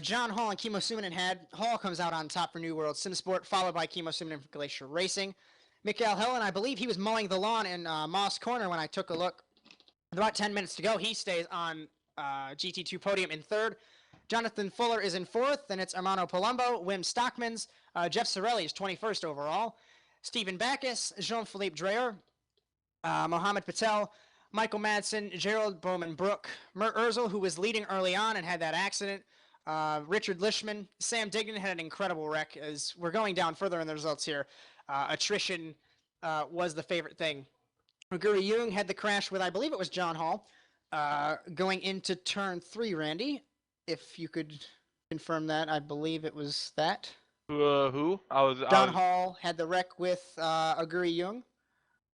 John Hall and Kimo Suminen had, Hall comes out on top for New World Simsport, followed by Kimo Suminen for Glacier Racing. Mikael Helen, I believe he was mowing the lawn in Moss Corner when I took a look. With about 10 minutes to go, he stays on GT2 podium in 3rd. Jonathan Fuller is in 4th. Then it's Armando Palumbo, Wim Stockmans. Jeff Sorelli is 21st overall. Stephen Backus, Jean-Philippe Dreyer, Mohamed Patel, Michael Madsen, Gerald Bowman-Brook, Mert Urzel, who was leading early on and had that accident. Richard Lishman, Sam Dignan had an incredible wreck. As we're going down further in the results here, attrition was the favorite thing. Guri Jung had the crash with, I believe it was John Hall, going into turn 3, Randy. If you could confirm that, I believe it was that. Who? John Hall had the wreck with Aguri Jung.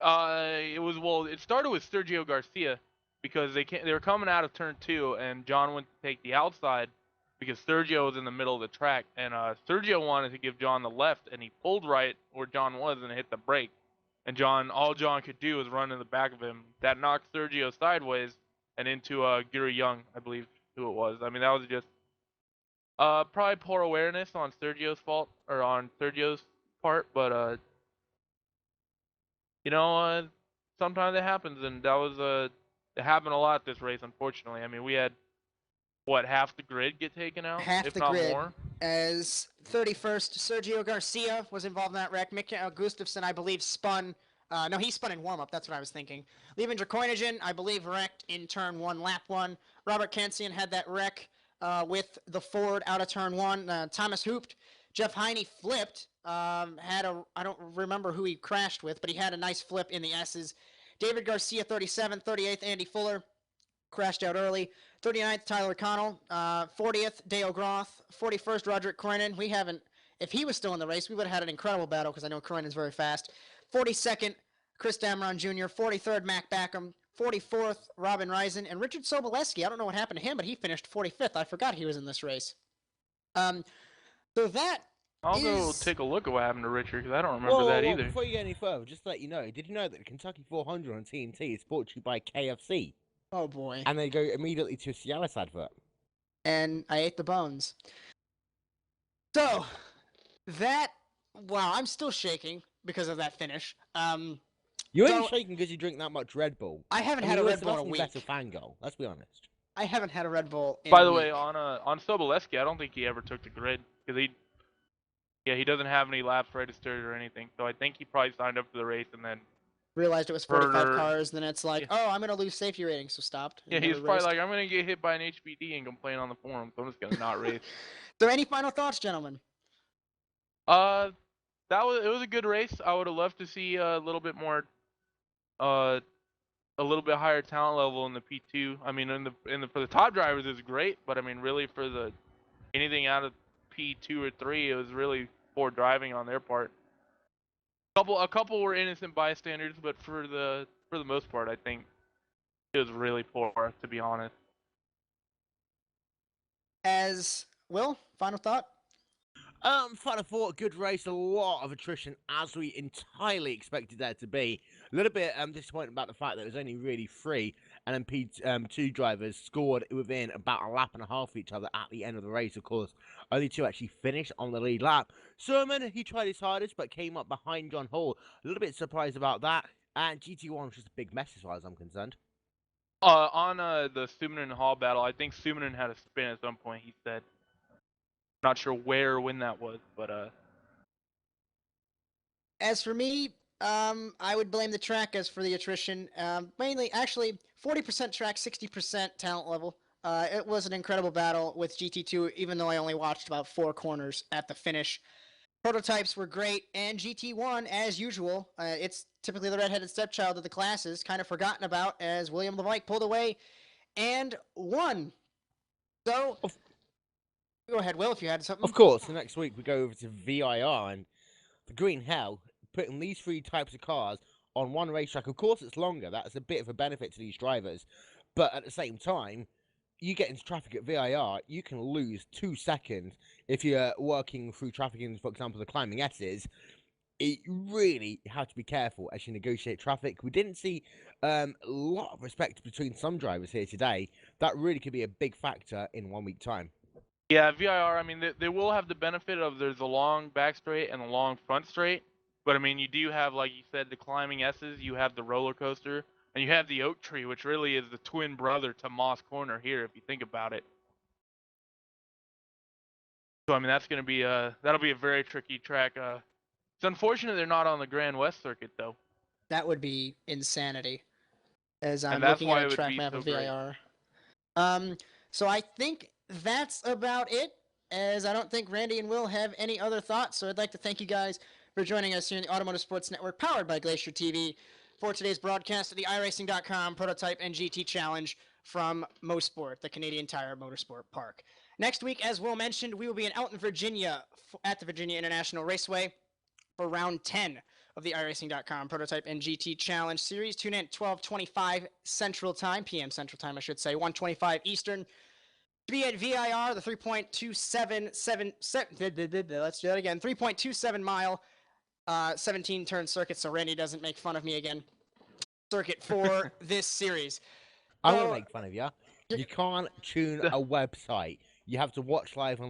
It started with Sergio Garcia because they were coming out of turn 2 and John went to take the outside because Sergio was in the middle of the track and Sergio wanted to give John the left and he pulled right where John was and hit the brake. And all John could do was run in the back of him. That knocked Sergio sideways and into Guri Young, I believe who it was. I mean, that was just probably poor awareness on Sergio's fault or on Sergio's part, but sometimes it happens, and that was it happened a lot this race, unfortunately. I mean, we had half the grid get taken out, half if the not grid, more. As 31st, Sergio Garcia was involved in that wreck. Mikael Gustafsson, I believe, spun. No, he spun in warm-up. That's what I was thinking. Lieven Dracoinigen, I believe, wrecked in turn 1, lap 1. Robert Kansian had that wreck with the Ford out of turn 1. Thomas Hooped. Jeff Heine flipped. I don't remember who he crashed with, but he had a nice flip in the S's. David Garcia, 37th. 38th, Andy Fuller. Crashed out early. 39th, Tyler Connell. 40th, Dale Groth. 41st, Roderick Cronin. If he was still in the race, we would have had an incredible battle because I know Cronin's very fast. 42nd, Chris Dameron Jr. 43rd, Mac Backham. 44th, Robin Reisen. And Richard Soboleski, I don't know what happened to him, but he finished 45th. I forgot he was in this race. So that I'll go take a look at what happened to Richard because I don't remember that either. Before you go any further, just to let you know, did you know that the Kentucky 400 on TNT is brought to you by KFC? Oh boy. And they go immediately to a Cialis advert. And I ate the bones. So, wow, I'm still shaking because of that finish. You're only shaking because you drink that much Red Bull. I haven't had a Red Bull in a week. Better fangirl, let's be honest. I haven't had a Red Bull in By a the week. way, on Soboleski, I don't think he ever took the grid because he doesn't have any laps registered or anything. So I think he probably signed up for the race and then realized it was 45 cars, then it's like, oh, I'm going to lose safety ratings, so stopped. Yeah, he's probably like, I'm going to get hit by an HBD and complain on the forum, so I'm just going to not race. So any final thoughts, gentlemen? It was a good race. I would have loved to see a little bit more, a little bit higher talent level in the P2. I mean, for the top drivers, it's great, but I mean, really for anything out of P2 or 3, it was really poor driving on their part. A couple were innocent bystanders, but for the most part, I think it was really poor, to be honest. as Will, final thought? Final thought, good race, a lot of attrition as we entirely expected there to be. A little bit disappointed about the fact that it was only really 3 LMP2 drivers scored within about a lap and a half of each other at the end of the race. Of course, only 2 actually finished on the lead lap. Sermon, he tried his hardest but came up behind John Hall. A little bit surprised about that. And GT1 was just a big mess as far as I'm concerned. On the Sumanen and Hall battle, I think Sumanen had a spin at some point. He said, not sure where or when that was, but As for me, I would blame the track as for the attrition. Mainly, actually, 40% track, 60% talent level. It was an incredible battle with GT2, even though I only watched about 4 corners at the finish. Prototypes were great, and GT1, as usual, it's typically the redheaded stepchild of the classes, kind of forgotten about as William Levike pulled away and won. So, go ahead, Will, if you had something. Of course, the next week we go over to VIR and the Green Hell, putting these 3 types of cars on one racetrack. Of course, it's longer. That's a bit of a benefit to these drivers. But at the same time, you get into traffic at VIR, you can lose 2 seconds if you're working through traffic in, for example, the climbing S's. You really have to be careful as you negotiate traffic. We didn't see a lot of respect between some drivers here today. That really could be a big factor in 1 week time. yeah, VIR. I mean, they will have the benefit of there's a long back straight and a long front straight. But I mean, you do have, like you said, the climbing S's. You have the roller coaster, and you have the oak tree, which really is the twin brother to Moss Corner here, if you think about it. So I mean, that's gonna be that'll be a very tricky track. It's unfortunate they're not on the Grand West circuit though. That would be insanity. As I'm And that's looking why at it a would track be map so of great. VIR. So I think that's about it, as I don't think Randy and Will have any other thoughts. So I'd like to thank you guys for joining us here in the Automotive Sports Network, powered by Glacier TV, for today's broadcast of the iRacing.com Prototype and GT Challenge from Mosport, the Canadian Tire Motorsport Park. Next week, as Will mentioned, we will be in Elton, Virginia, at the Virginia International Raceway for round 10 of the iRacing.com Prototype and GT Challenge Series. Tune in at 12:25 Central Time, PM Central Time, I should say, 1:25 Eastern. To be at VIR, the 3.277, let's do that again, 3.27 mile, 17 turn circuit, so Randy doesn't make fun of me again, circuit for this series. I won't make fun of you. You can't tune a website. You have to watch live on